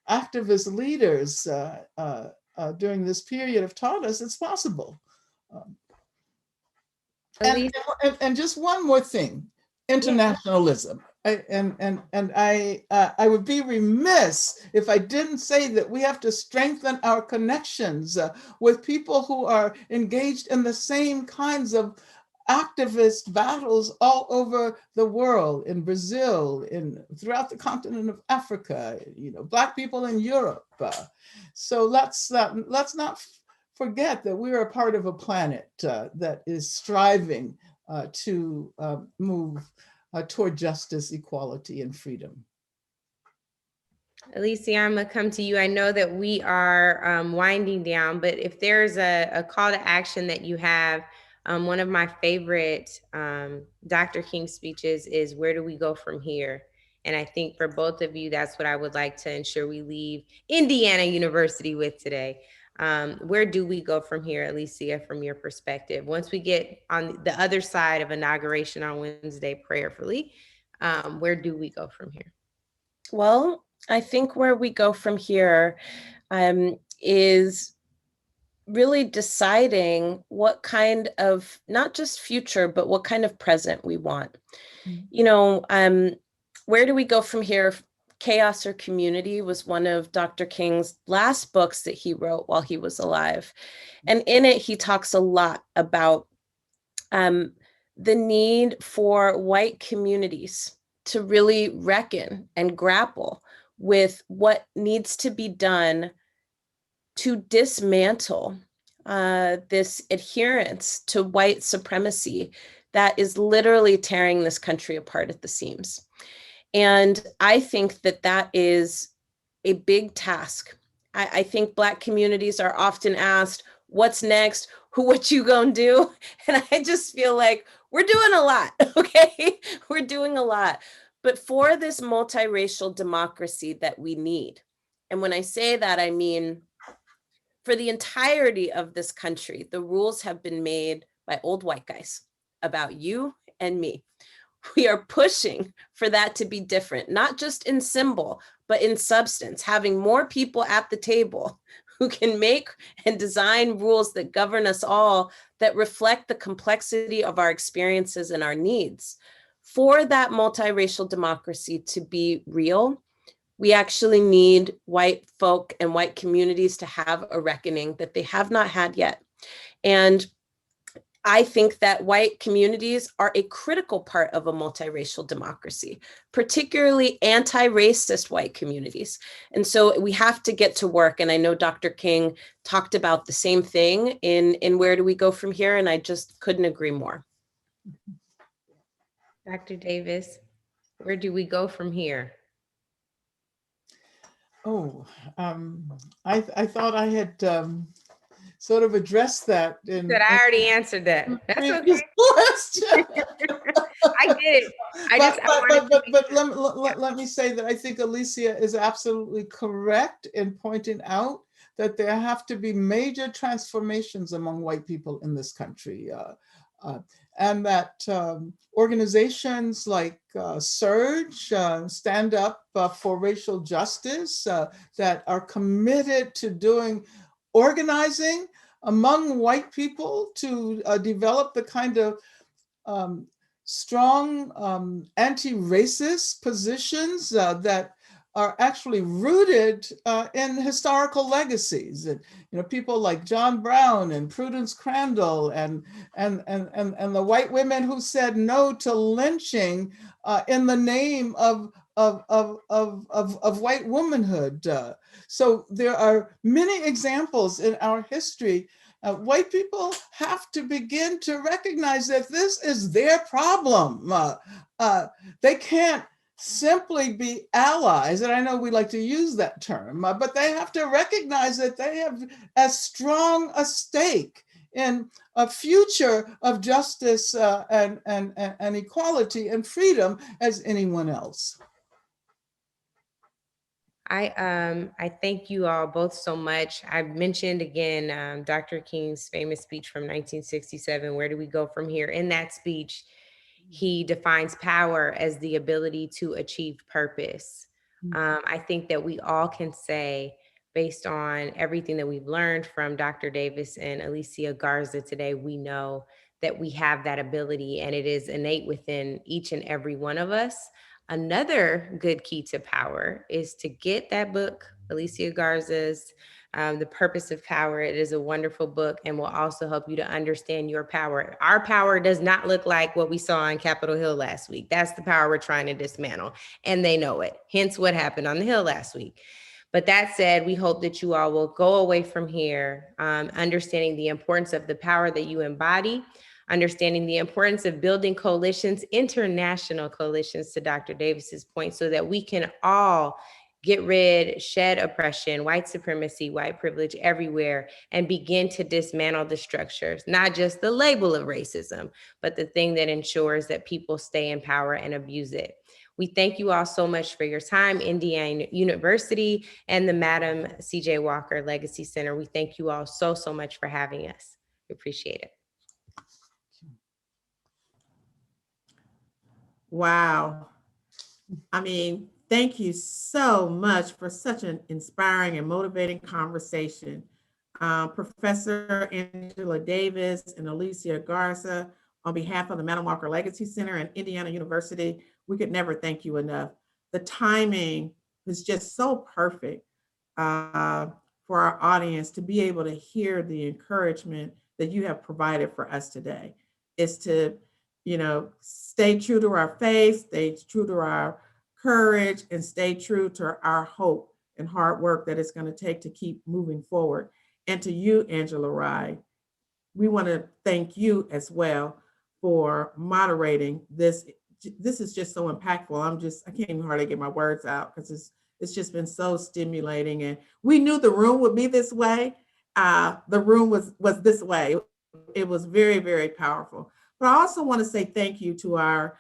activist leaders during this period have taught us it's possible. And just one more thing, internationalism. I would be remiss if I didn't say that we have to strengthen our connections with people who are engaged in the same kinds of activist battles all over the world, in Brazil, throughout the continent of Africa, Black people in Europe. So let's not forget that we are a part of a planet that is striving to move toward justice, equality, and freedom.
Alicia, I'm gonna come to you. I know that we are winding down, but if there's a call to action that you have, one of my favorite Dr. King speeches is, where do we go from here? And I think for both of you, that's what I would like to ensure we leave Indiana University with today. Where do we go from here, Alicia, from your perspective? Once we get on the other side of inauguration on Wednesday, prayerfully, where do we go from here?
Well, I think where we go from here is really deciding what kind of, not just future, but what kind of present we want. Where do we go from here Chaos or Community was one of Dr. King's last books that he wrote while he was alive. And in it, he talks a lot about the need for white communities to really reckon and grapple with what needs to be done to dismantle this adherence to white supremacy that is literally tearing this country apart at the seams. And I think that that is a big task. I think Black communities are often asked, what's next? What you gonna do? And I just feel like we're doing a lot, okay? We're doing a lot. But for this multiracial democracy that we need, and when I say that, I mean, for the entirety of this country, the rules have been made by old white guys about you and me. We are pushing for that to be different, not just in symbol, but in substance, having more people at the table who can make and design rules that govern us all, that reflect the complexity of our experiences and our needs. For that multiracial democracy to be real, we actually need white folk and white communities to have a reckoning that they have not had yet. And I think that white communities are a critical part of a multiracial democracy, particularly anti-racist white communities. And so we have to get to work. And I know Dr. King talked about the same thing in Where Do We Go From Here? And I just couldn't agree more.
Dr. Davis, where do we go from here?
Oh, I thought I had sort of addressed that in.
But I already answered that. That's
previous
okay.
question.
I get it.
But let me say that I think Alicia is absolutely correct in pointing out that there have to be major transformations among white people in this country. And that organizations like SURGE, Stand Up for Racial Justice, that are committed to doing organizing among white people to develop the kind of strong anti-racist positions that are actually rooted in historical legacies. And, you know, people like John Brown and Prudence Crandall and the white women who said no to lynching in the name of white womanhood. So there are many examples in our history. White people have to begin to recognize that this is their problem. They can't simply be allies, and I know we like to use that term, but they have to recognize that they have as strong a stake in a future of justice and equality and freedom as anyone else.
I thank you all both so much. I mentioned again Dr. King's famous speech from 1967, Where Do We Go From Here? In that speech, he defines power as the ability to achieve purpose. I think that we all can say, based on everything that we've learned from Dr. Davis and Alicia Garza today, we know that we have that ability and it is innate within each and every one of us. Another good key to power is to get that book, Alicia Garza's The Purpose of Power. It is a wonderful book and will also help you to understand your power. Our power does not look like what we saw on Capitol Hill last week. That's the power we're trying to dismantle, and they know it. Hence what happened on the Hill last week. But that said, we hope that you all will go away from here understanding the importance of the power that you embody, understanding the importance of building coalitions, international coalitions, to Dr. Davis's point, so that we can all shed oppression, white supremacy, white privilege everywhere, and begin to dismantle the structures, not just the label of racism, but the thing that ensures that people stay in power and abuse it. We thank you all so much for your time, Indiana University and the Madam C.J. Walker Legacy Center. We thank you all so much for having us. We appreciate it.
Wow. I mean, thank you so much for such an inspiring and motivating conversation. Professor Angela Davis and Alicia Garza, on behalf of the Madam Walker Legacy Center and Indiana University, we could never thank you enough. The timing is just so perfect for our audience to be able to hear the encouragement that you have provided for us today. Is to, stay true to our faith, stay true to our courage, and stay true to our hope and hard work that it's going to take to keep moving forward. And to you, Angela Rye, we want to thank you as well for moderating this. This is just so impactful. I can't even hardly get my words out because it's just been so stimulating. And we knew the room would be this way. The room was this way. It was very, very powerful. But I also want to say thank you to our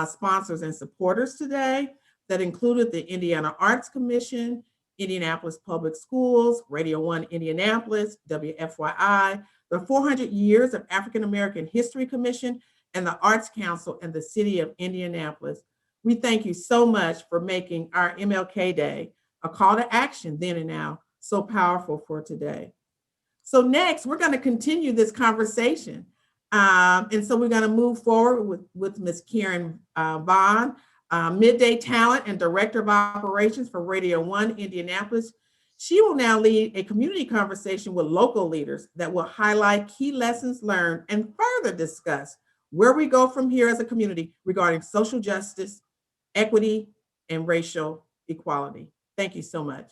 sponsors and supporters today that included the Indiana Arts Commission, Indianapolis Public Schools, Radio 1 Indianapolis, WFYI, the 400 Years of African American History Commission, and the Arts Council and the City of Indianapolis. We thank you so much for making our MLK Day, a call to action then and now, so powerful for today. So next, we're going to continue this conversation. And so we're going to move forward with Ms. Karen Vaughn, Midday Talent and Director of Operations for Radio 1 Indianapolis. She will now lead a community conversation with local leaders that will highlight key lessons learned and further discuss where we go from here as a community regarding social justice, equity, and racial equality. Thank you so much.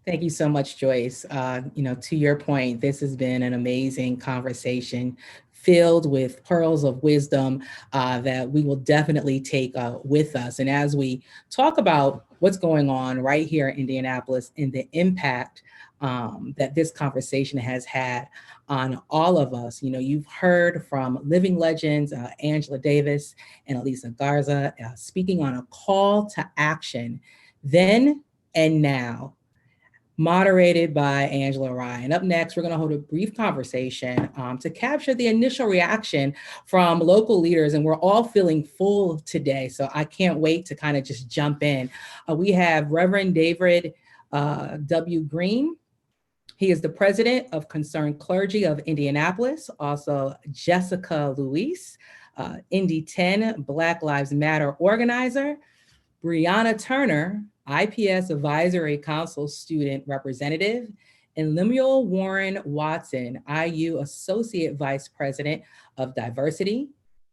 Thank you so much, Joyce. To your point, this has been an amazing conversation filled with pearls of wisdom that we will definitely take with us. And as we talk about what's going on right here in Indianapolis and the impact that this conversation has had on all of us, you've heard from living legends, Angela Davis and Alicia Garza, speaking on a call to action then and now, moderated by Angela Rye. And up next, we're going to hold a brief conversation to capture the initial reaction from local leaders. And we're all feeling full today, so I can't wait to kind of just jump in. We have Reverend David W. Green. He is the president of Concerned Clergy of Indianapolis. Also, Jessica Luis, Indy 10 Black Lives Matter organizer. Brianna Turner, IPS Advisory Council student representative, and Lemuel Warren Watson, IU Associate Vice President of Diversity,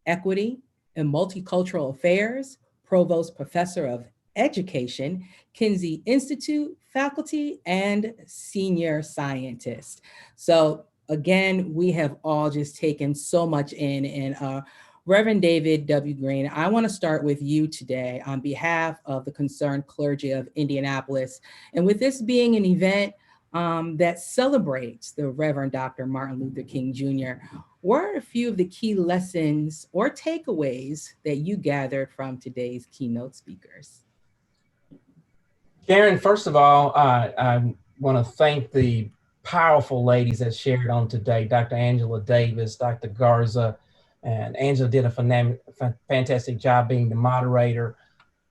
Equity, and Multicultural Affairs, Provost Professor of Education, Kinsey Institute faculty, and senior scientist. So again, we have all just taken so much in, and Reverend David W. Green, I want to start with you today on behalf of the Concerned Clergy of Indianapolis. And with this being an event that celebrates the Reverend Dr. Martin Luther King Jr., what are a few of the key lessons or takeaways that you gathered from today's keynote speakers?
Karen, first of all, I want to thank the powerful ladies that shared on today, Dr. Angela Davis, Dr. Garza, and Angela did a fantastic job being the moderator.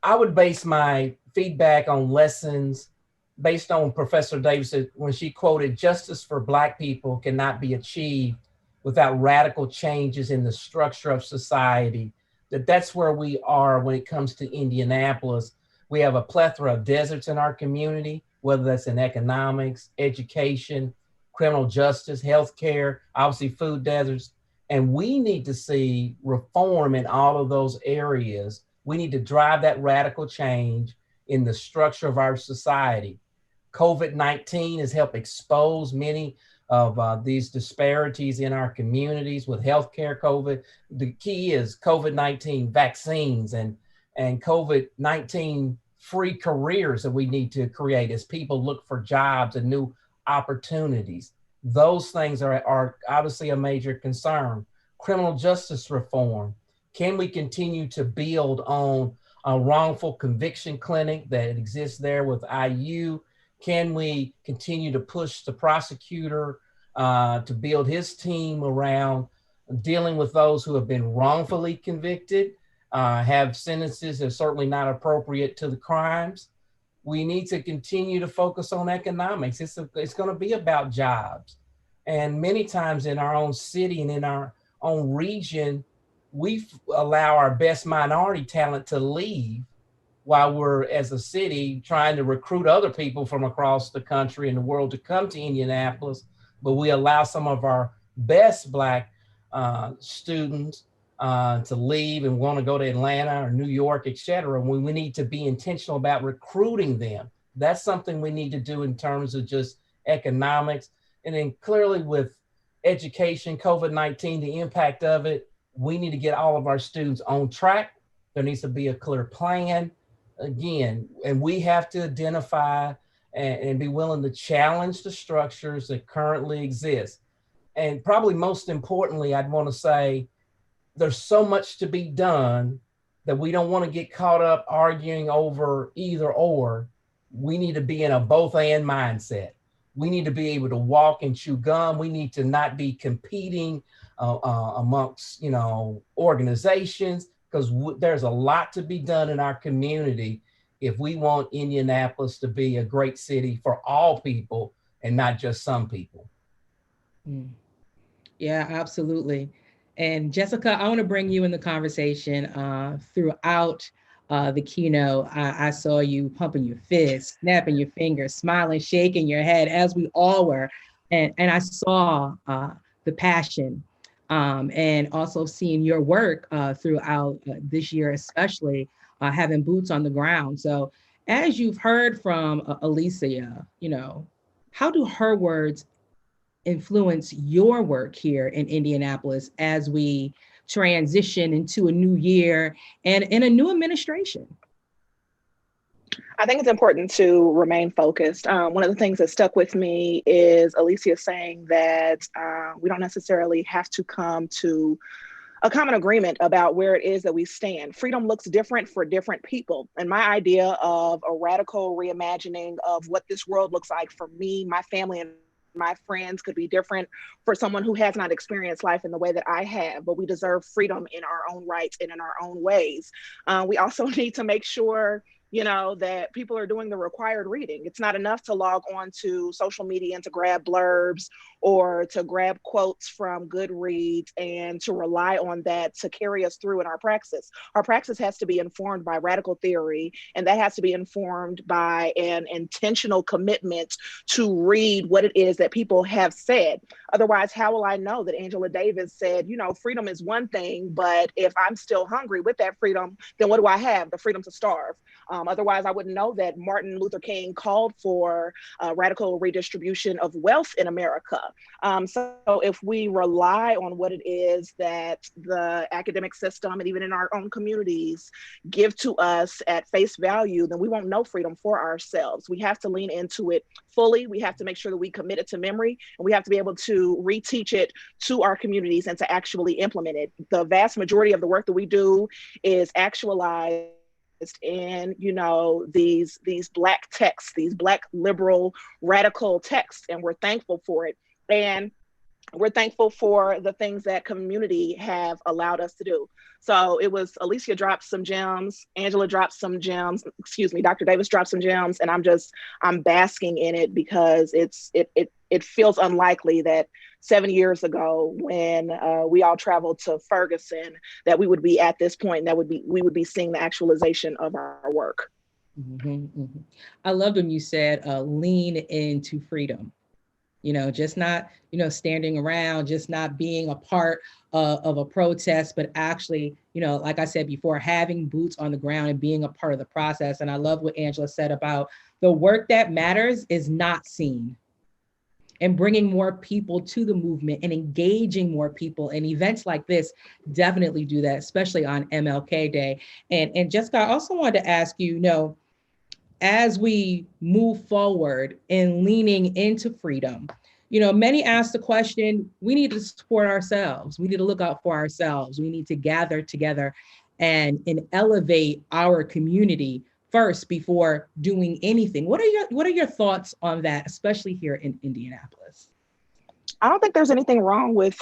I would base my feedback on lessons based on Professor Davis when she quoted, "Justice for Black people cannot be achieved without radical changes in the structure of society." That's where we are when it comes to Indianapolis. We have a plethora of deserts in our community, whether that's in economics, education, criminal justice, healthcare, obviously food deserts. And we need to see reform in all of those areas. We need to drive that radical change in the structure of our society. COVID-19 has helped expose many of these disparities in our communities with healthcare COVID. The key is COVID-19 vaccines and COVID-19 free careers that we need to create as people look for jobs and new opportunities. Those things are obviously a major concern. Criminal justice reform. Can we continue to build on a wrongful conviction clinic that exists there with IU? Can we continue to push the prosecutor to build his team around dealing with those who have been wrongfully convicted, have sentences that are certainly not appropriate to the crimes? We need to continue to focus on economics. It's going to be about jobs. And many times in our own city and in our own region, we allow our best minority talent to leave while we're, as a city, trying to recruit other people from across the country and the world to come to Indianapolis, but we allow some of our best Black students to leave and want to go to Atlanta or New York, et cetera. We need to be intentional about recruiting them. That's something we need to do in terms of just economics. And then clearly with education, COVID-19, the impact of it, we need to get all of our students on track. There needs to be a clear plan again, and we have to identify and be willing to challenge the structures that currently exist. And probably most importantly, I'd want to say there's so much to be done that we don't want to get caught up arguing over either or. We need to be in a both and mindset. We need to be able to walk and chew gum. We need to not be competing amongst, organizations, because there's a lot to be done in our community if we want Indianapolis to be a great city for all people and not just some people.
Yeah, absolutely. And Jessica, I want to bring you in the conversation. Throughout the keynote, I saw you pumping your fists, snapping your fingers, smiling, shaking your head, as we all were. And I saw the passion and also seeing your work throughout this year, especially having boots on the ground. So as you've heard from Alicia, how do her words influence your work here in Indianapolis as we transition into a new year and in a new administration?
I think it's important to remain focused. One of the things that stuck with me is Alicia saying that we don't necessarily have to come to a common agreement about where it is that we stand. Freedom looks different for different people. And my idea of a radical reimagining of what this world looks like for me, my family, and my friends could be different for someone who has not experienced life in the way that I have, but we deserve freedom in our own rights and in our own ways. We also need to make sure that people are doing the required reading. It's not enough to log on to social media and to grab blurbs or to grab quotes from Goodreads and to rely on that to carry us through in our praxis. Our praxis has to be informed by radical theory, and that has to be informed by an intentional commitment to read what it is that people have said. Otherwise, how will I know that Angela Davis said, freedom is one thing, but if I'm still hungry with that freedom, then what do I have? The freedom to starve. Otherwise, I wouldn't know that Martin Luther King called for radical redistribution of wealth in America. So if we rely on what it is that the academic system and even in our own communities give to us at face value, then we won't know freedom for ourselves. We have to lean into it fully. We have to make sure that we commit it to memory, and we have to be able to reteach it to our communities and to actually implement it. The vast majority of the work that we do is actualized in these Black texts, these Black liberal radical texts, and we're thankful for it. And we're thankful for the things that community have allowed us to do. So it was Alicia dropped some gems, Angela dropped some gems, Dr. Davis dropped some gems, and I'm basking in it because it feels unlikely that 7 years ago when we all traveled to Ferguson, that we would be at this point, and we would be seeing the actualization of our work.
Mm-hmm, mm-hmm. I loved when you said lean into freedom. Just not, standing around, just not being a part of a protest, but actually, like I said before, having boots on the ground and being a part of the process. And I love what Angela said about the work that matters is not seen, and bringing more people to the movement and engaging more people. And events like this definitely do that, especially on MLK Day. And Jessica, I also wanted to ask you, as we move forward in leaning into freedom, many ask the question, we need to support ourselves. We need to look out for ourselves. We need to gather together and elevate our community first before doing anything. What are your thoughts on that, especially here in Indianapolis?
I don't think there's anything wrong with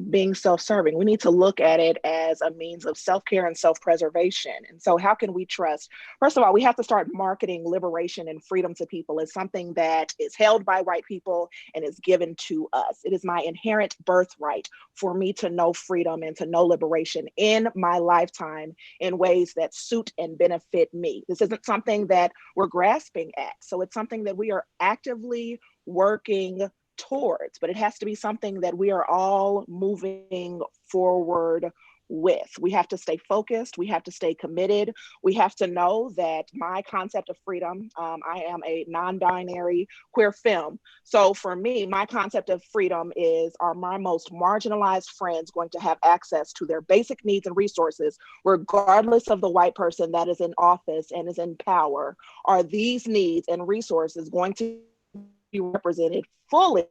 being self-serving. We need to look at it as a means of self-care and self-preservation. And so how can we trust? First of all, we have to start marketing liberation and freedom to people as something that is held by white people and is given to us. It is my inherent birthright for me to know freedom and to know liberation in my lifetime in ways that suit and benefit me. This isn't something that we're grasping at. So it's something that we are actively working towards, but it has to be something that we are all moving forward with. We have to stay focused. We have to stay committed. We have to know that my concept of freedom, I am a non-binary queer femme. So for me, my concept of freedom is, are my most marginalized friends going to have access to their basic needs and resources, regardless of the white person that is in office and is in power? Are these needs and resources going to be represented fully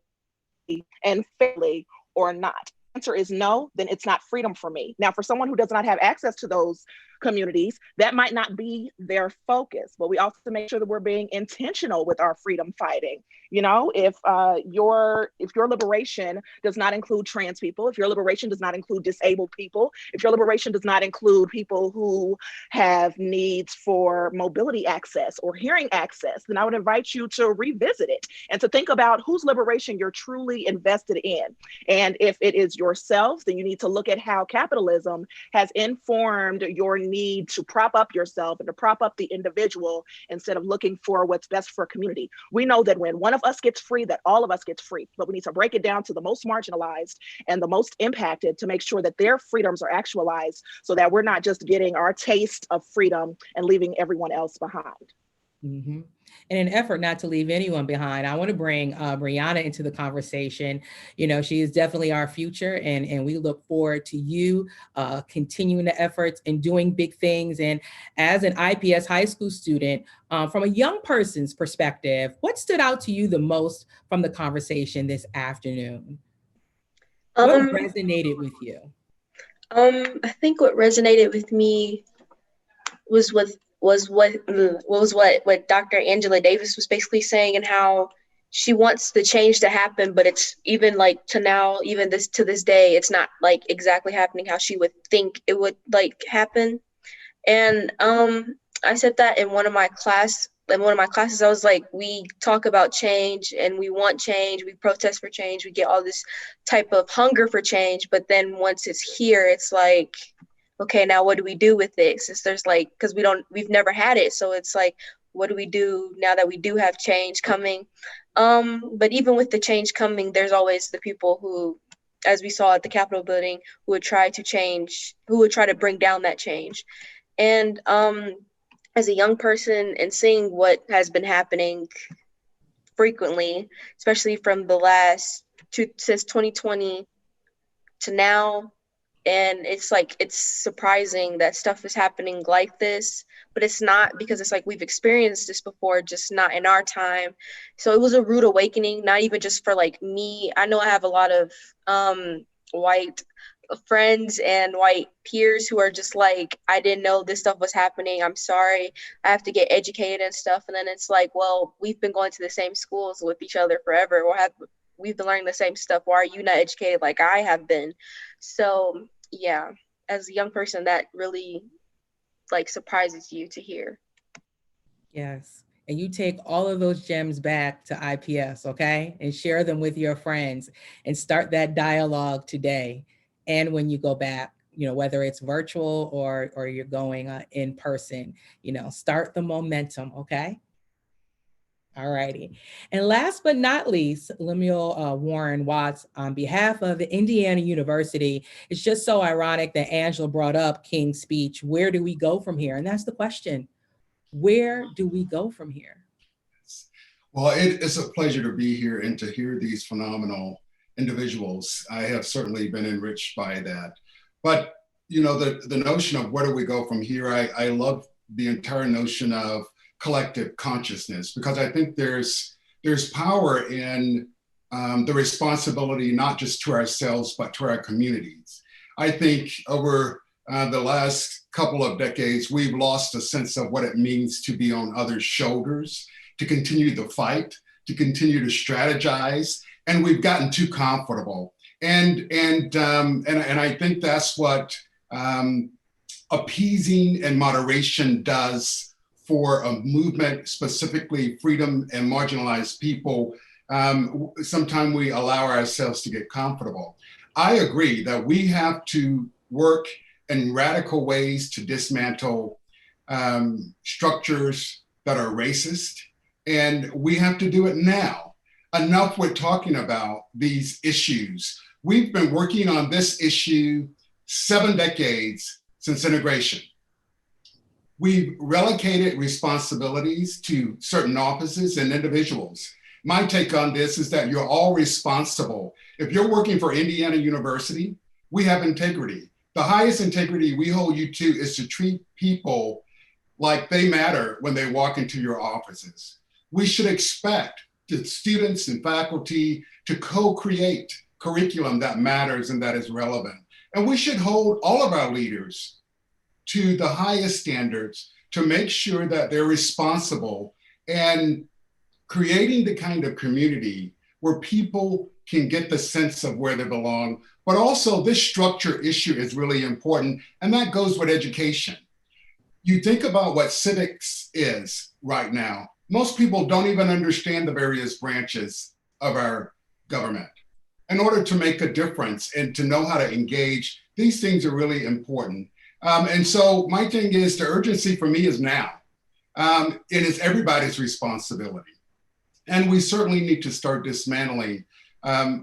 and fairly or not? Answer is no, then it's not freedom for me. Now, for someone who does not have access to those communities, that might not be their focus, but we also make sure that we're being intentional with our freedom fighting. You know, if your liberation does not include trans people, if your liberation does not include disabled people, if your liberation does not include people who have needs for mobility access or hearing access, then I would invite you to revisit it and to think about whose liberation you're truly invested in. And if it is yourself, then you need to look at how capitalism has informed your need to prop up yourself and to prop up the individual instead of looking for what's best for a community. We know that when one of us gets free, that all of us gets free, but we need to break it down to the most marginalized and the most impacted to make sure that their freedoms are actualized so that we're not just getting our taste of freedom and leaving everyone else behind.
Mm-hmm. In an effort not to leave anyone behind, I want to bring Brianna into the conversation. You know, she is definitely our future, and we look forward to you continuing the efforts and doing big things. And as an IPS high school student, from a young person's perspective, what stood out to you the most from the conversation this afternoon? What resonated with you?
I think what resonated with me was what Dr. Angela Davis was basically saying, and how she wants the change to happen, but it's even like to this day, it's not like exactly happening how she would think it would like happen. And I said that in one of my classes, I was like, we talk about change and we want change, we protest for change, we get all this type of hunger for change, but then once it's here, it's like, okay, now what do we do with it? Since there's like, because we've never had it. So it's like, what do we do now that we do have change coming? But even with the change coming, there's always the people who, as we saw at the Capitol building, who would try to bring down that change. And as a young person and seeing what has been happening frequently, especially from since 2020 to now, and it's like, it's surprising that stuff is happening like this, but it's not, because it's like we've experienced this before, just not in our time. So it was a rude awakening, not even just for like me. I know I have a lot of white friends and white peers who are just like, I didn't know this stuff was happening. I'm sorry. I have to get educated and stuff. And then it's like, well, we've been going to the same schools with each other forever. We've been learning the same stuff. Why are you not educated like I have been? So yeah, as a young person, that really like surprises you to hear.
Yes. And you take all of those gems back to IPS, okay? And share them with your friends and start that dialogue today. And when you go back, you know, whether it's virtual or you're going in person, you know, start the momentum, okay? All righty. And last but not least, Lemuel Warren Watts, on behalf of Indiana University, it's just so ironic that Angela brought up King's speech. Where do we go from here? And that's the question. Where do we go from here?
Well, it's a pleasure to be here and to hear these phenomenal individuals. I have certainly been enriched by that. But, you know, the notion of where do we go from here, I love the entire notion of collective consciousness, because I think there's power in the responsibility, not just to ourselves, but to our communities. I think over the last couple of decades, we've lost a sense of what it means to be on others' shoulders, to continue the fight, to continue to strategize, and we've gotten too comfortable. And I think that's what appeasing and moderation does for a movement, specifically freedom and marginalized people. Sometimes we allow ourselves to get comfortable. I agree that we have to work in radical ways to dismantle structures that are racist, and we have to do it now. Enough with talking about these issues. We've been working on this issue 7 decades since integration. We've relocated responsibilities to certain offices and individuals. My take on this is that you're all responsible. If you're working for Indiana University, we have integrity. The highest integrity we hold you to is to treat people like they matter when they walk into your offices. We should expect the students and faculty to co-create curriculum that matters and that is relevant. And we should hold all of our leaders to the highest standards to make sure that they're responsible and creating the kind of community where people can get the sense of where they belong. But also this structure issue is really important, and that goes with education. You think about what civics is right now. Most people don't even understand the various branches of our government. In order to make a difference and to know how to engage, these things are really important. And so my thing is, the urgency for me is now. It is everybody's responsibility. And we certainly need to start dismantling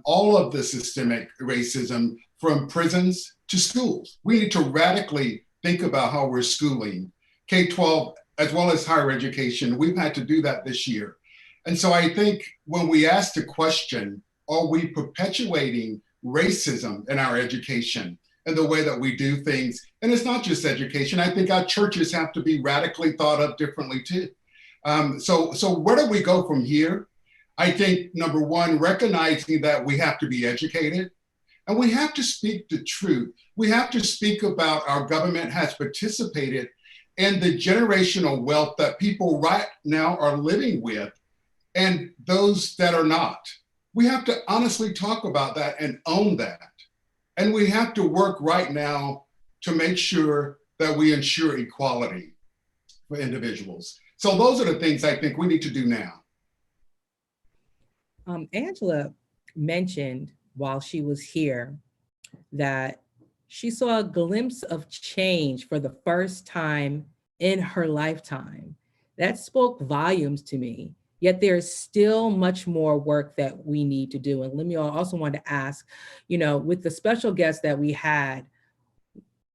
all of the systemic racism from prisons to schools. We need to radically think about how we're schooling K-12 as well as higher education. We've had to do that this year. And so I think when we ask the question, are we perpetuating racism in our education and the way that we do things? And it's not just education. I think our churches have to be radically thought of differently too. So where do we go from here? I think number one, recognizing that we have to be educated and we have to speak the truth. We have to speak about our government has participated in the generational wealth that people right now are living with and those that are not. We have to honestly talk about that and own that. And we have to work right now to make sure that we ensure equality for individuals. So those are the things I think we need to do now.
Angela mentioned while she was here that she saw a glimpse of change for the first time in her lifetime. That spoke volumes to me, yet there's still much more work that we need to do. And let me also want to ask, with the special guest that we had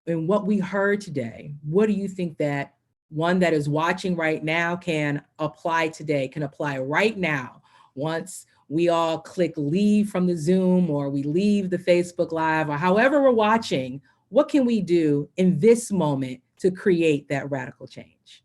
and what we heard today, what do you think that one that is watching right now can apply today, can apply right now once we all click leave from the Zoom or we leave the Facebook Live or however we're watching? What can we do in this moment to create that radical change?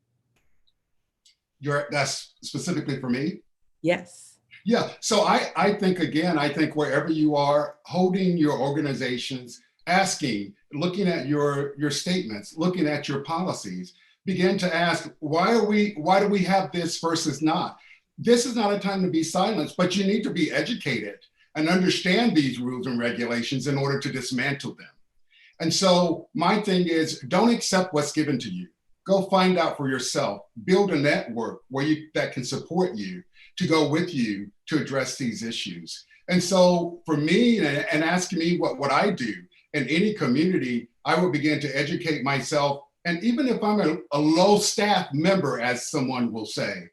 That's specifically for me?
Yes.
Yeah, so I think, again, I think wherever you are, holding your organizations, asking, looking at your statements, looking at your policies, begin to ask, why do we have this versus not? This is not a time to be silenced, but you need to be educated and understand these rules and regulations in order to dismantle them. And so my thing is, don't accept what's given to you. Go find out for yourself, build a network that can support you, to go with you to address these issues. And so for me, and asking me what I do in any community, I would begin to educate myself. And even if I'm a low staff member, as someone will say,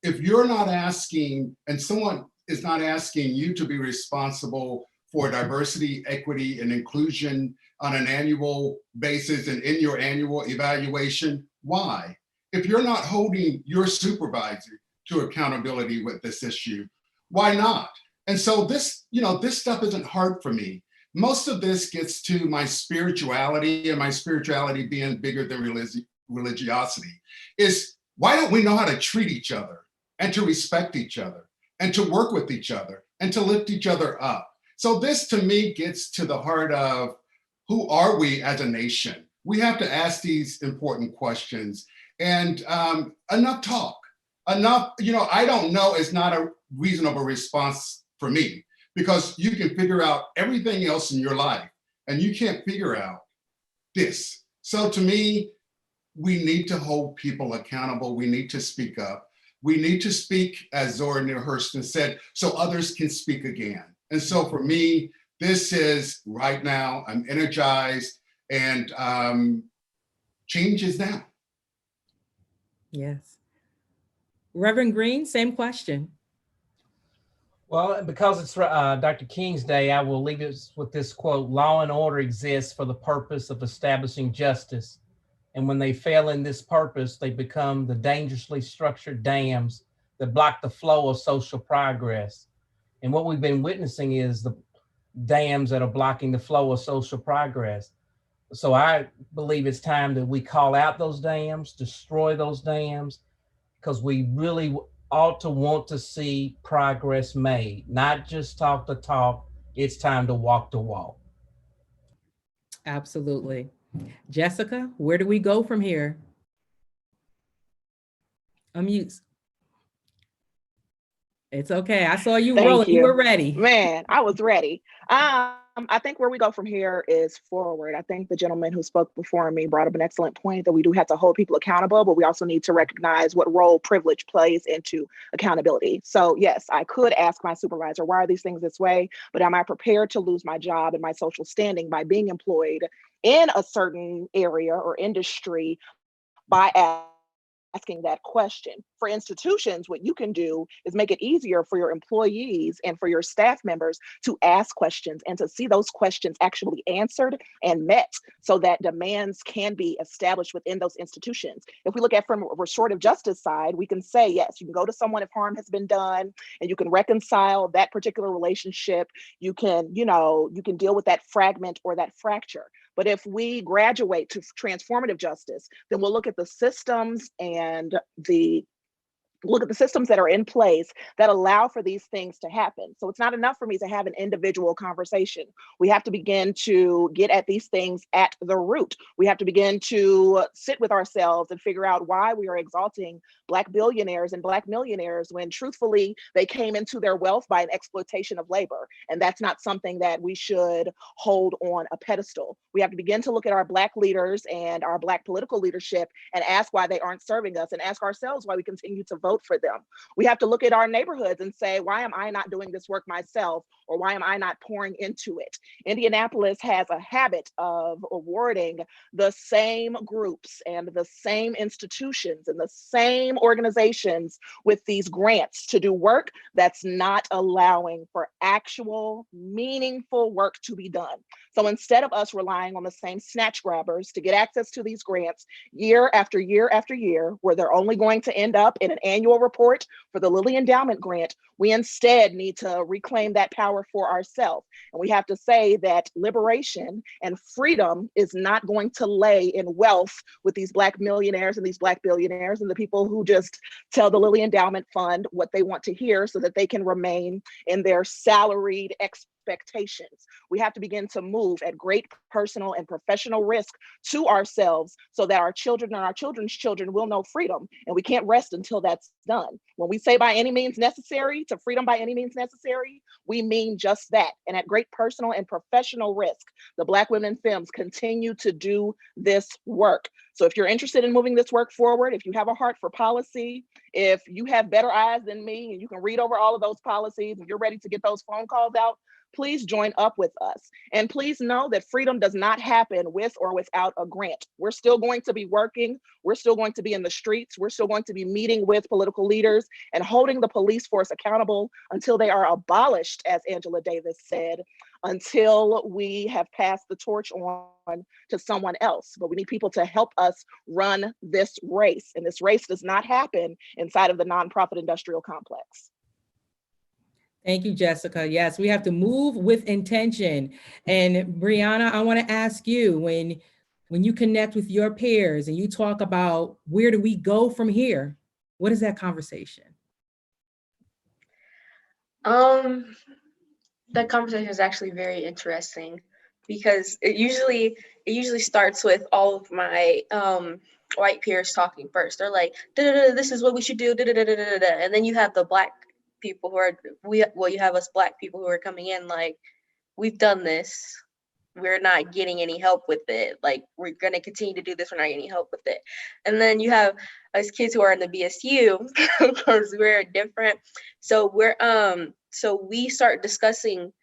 if you're not asking, and someone is not asking you to be responsible for diversity, equity, and inclusion on an annual basis and in your annual evaluation, why? If you're not holding your supervisor to accountability with this issue, why not? And so this stuff isn't hard for me. Most of this gets to my spirituality, and my spirituality being bigger than religiosity, is why don't we know how to treat each other and to respect each other and to work with each other and to lift each other up? So this to me gets to the heart of, who are we as a nation? We have to ask these important questions, and enough talk, enough, I don't know, it's not a reasonable response for me, because you can figure out everything else in your life and you can't figure out this. So to me, we need to hold people accountable. We need to speak up. We need to speak, as Zora Neale Hurston said, so others can speak again. And so for me, this is right now, I'm energized, and change is now.
Yes. Reverend Green, same question.
Well, because it's Dr. King's Day, I will leave it with this quote: "Law and order exists for the purpose of establishing justice. And when they fail in this purpose, they become the dangerously structured dams that block the flow of social progress." And what we've been witnessing is the dams that are blocking the flow of social progress. So I believe it's time that we call out those dams, destroy those dams, because we really ought to want to see progress made, not just talk the talk. It's time to walk the walk.
Absolutely. Jessica, where do we go from here? Unmute. It's okay. I saw you rolling.
Thank you.
You were ready.
Man, I was ready. I think where we go from here is forward. I think the gentleman who spoke before me brought up an excellent point that we do have to hold people accountable, but we also need to recognize what role privilege plays into accountability. So yes, I could ask my supervisor, why are these things this way? But am I prepared to lose my job and my social standing by being employed in a certain area or industry by asking that question? For institutions, what you can do is make it easier for your employees and for your staff members to ask questions and to see those questions actually answered and met, so that demands can be established within those institutions. If we look at from a restorative justice side, we can say, yes, you can go to someone if harm has been done and you can reconcile that particular relationship. You can deal with that fragment or that fracture. But if we graduate to transformative justice, then we'll look at the systems and that are in place that allow for these things to happen. So it's not enough for me to have an individual conversation. We have to begin to get at these things at the root. We have to begin to sit with ourselves and figure out why we are exalting Black billionaires and Black millionaires when truthfully they came into their wealth by an exploitation of labor. And that's not something that we should hold on a pedestal. We have to begin to look at our Black leaders and our Black political leadership and ask why they aren't serving us, and ask ourselves why we continue to vote for them. We have to look at our neighborhoods and say, why am I not doing this work myself? Or why am I not pouring into it? Indianapolis has a habit of awarding the same groups and the same institutions and the same organizations with these grants to do work that's not allowing for actual meaningful work to be done. So instead of us relying on the same snatch grabbers to get access to these grants year after year after year, where they're only going to end up in an annual report for the Lilly Endowment Grant, we instead need to reclaim that power for ourselves. And we have to say that liberation and freedom is not going to lay in wealth with these Black millionaires and these Black billionaires and the people who just tell the Lilly Endowment Fund what they want to hear so that they can remain in their salaried expectations. We have to begin to move at great personal and professional risk to ourselves so that our children and our children's children will know freedom. And we can't rest until that's done. When we say by any means necessary to freedom by any means necessary, we mean just that. And at great personal and professional risk, the Black women and femmes continue to do this work. So if you're interested in moving this work forward, if you have a heart for policy, if you have better eyes than me and you can read over all of those policies and you're ready to get those phone calls out, please join up with us. And please know that freedom does not happen with or without a grant. We're still going to be working. We're still going to be in the streets. We're still going to be meeting with political leaders and holding the police force accountable until they are abolished, as Angela Davis said, until we have passed the torch on to someone else. But we need people to help us run this race. And this race does not happen inside of the nonprofit industrial complex.
Thank you, Jessica. Yes, we have to move with intention. And Brianna, I want to ask you, when you connect with your peers and you talk about where do we go from here, what is that conversation?
That conversation is actually very interesting because it usually starts with all of my white peers talking first. They're like, da, da, da, this is what we should do, da, da, da, da, da, da. And then you have the Black people who are, you have us Black people who are coming in, like, we've done this. We're not getting any help with it. Like, we're going to continue to do this. We're not getting any help with it. And then you have us kids who are in the BSU, because we're different. So so we start discussing,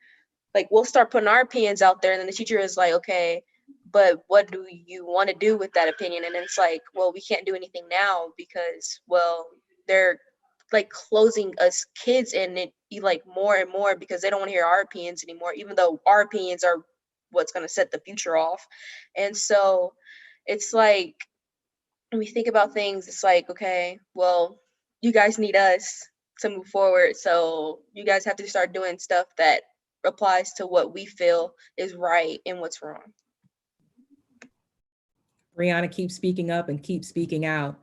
like, we'll start putting our opinions out there. And then the teacher is like, okay, but what do you want to do with that opinion? And it's like, well, we can't do anything now because, well, they're like closing us kids in it like more and more because they don't want to hear our opinions anymore, even though our opinions are what's going to set the future off. And so it's like, when we think about things, it's like, okay, well, you guys need us to move forward. So you guys have to start doing stuff that applies to what we feel is right and what's wrong.
Brianna, keep speaking up and keep speaking out.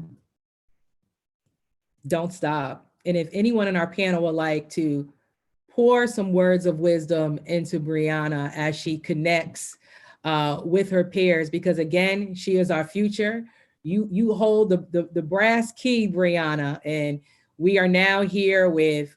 Don't stop. And if anyone in our panel would like to pour some words of wisdom into Brianna as she connects with her peers, because again, she is our future. You hold the brass key, Brianna, and we are now here with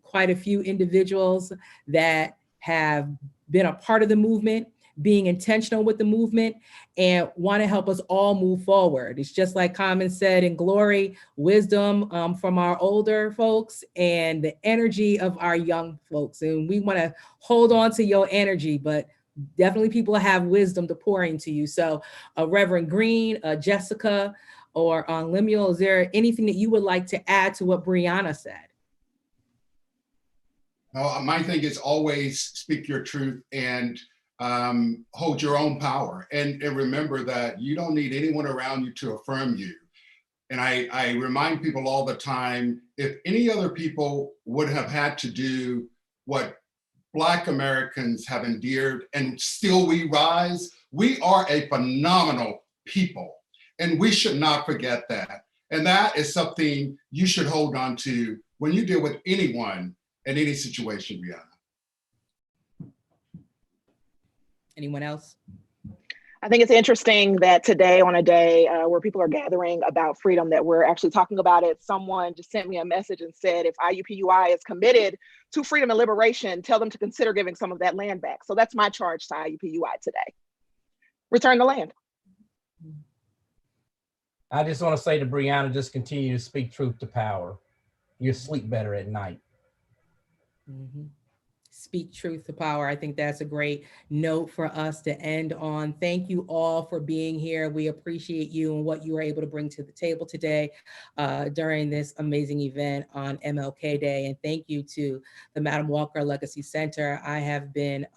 quite a few individuals that have been a part of the movement, being intentional with the movement, and want to help us all move forward. It's just like Common said in Glory, wisdom from our older folks and the energy of our young folks. And we want to hold on to your energy, but definitely people have wisdom to pour into you. So Reverend Green, Jessica, or Lemuel, is there anything that you would like to add to what Brianna said?
My thing is always speak your truth and hold your own power. And remember that you don't need anyone around you to affirm you. And I remind people all the time, if any other people would have had to do what Black Americans have endured and still we rise, we are a phenomenal people. And we should not forget that. And that is something you should hold on to when you deal with anyone in any situation, Brianna.
Anyone else?
I think it's interesting that today, on a day where people are gathering about freedom, that we're actually talking about it. Someone just sent me a message and said, if IUPUI is committed to freedom and liberation, tell them to consider giving some of that land back. So that's my charge to IUPUI today. Return the land.
I just want to say to Brianna, just continue to speak truth to power. You sleep better at night.
Mm-hmm. Speak truth to power. I think that's a great note for us to end on. Thank you all for being here. We appreciate you and what you were able to bring to the table today during this amazing event on MLK Day. And thank you to the Madam Walker Legacy Center. I have been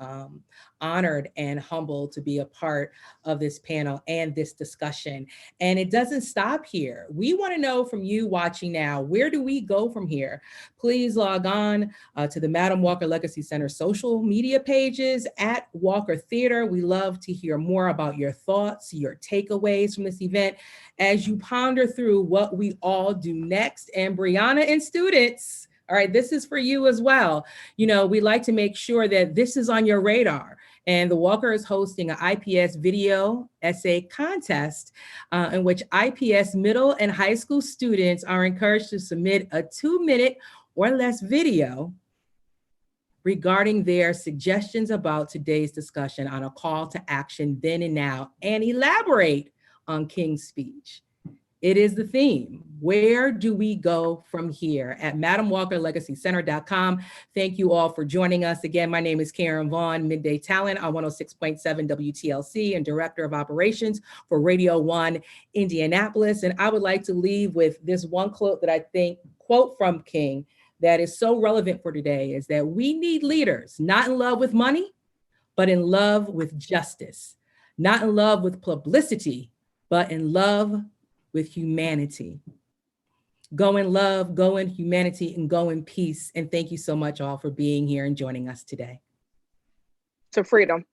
honored and humbled to be a part of this panel and this discussion. And it doesn't stop here. We want to know from you watching now, where do we go from here? Please log on to the Madam Walker Legacy Center social media pages at Walker Theater. We love to hear more about your thoughts, your takeaways from this event as you ponder through what we all do next. And Brianna and students, all right, this is for you as well. You know, we like to make sure that this is on your radar. And the Walker is hosting an IPS video essay contest in which IPS middle and high school students are encouraged to submit a 2-minute or less video regarding their suggestions about today's discussion on a call to action then and now, and elaborate on King's speech. It is the theme. Where do we go from here? At MadamWalkerLegacyCenter.com. Thank you all for joining us. Again, my name is Karen Vaughn, Midday Talent on 106.7 WTLC and Director of Operations for Radio 1 Indianapolis. And I would like to leave with this one quote that I think, quote from King, that is so relevant for today, is that we need leaders, not in love with money, but in love with justice, not in love with publicity, but in love with humanity. Go in love, go in humanity, and go in peace. And thank you so much all for being here and joining us today.
To freedom.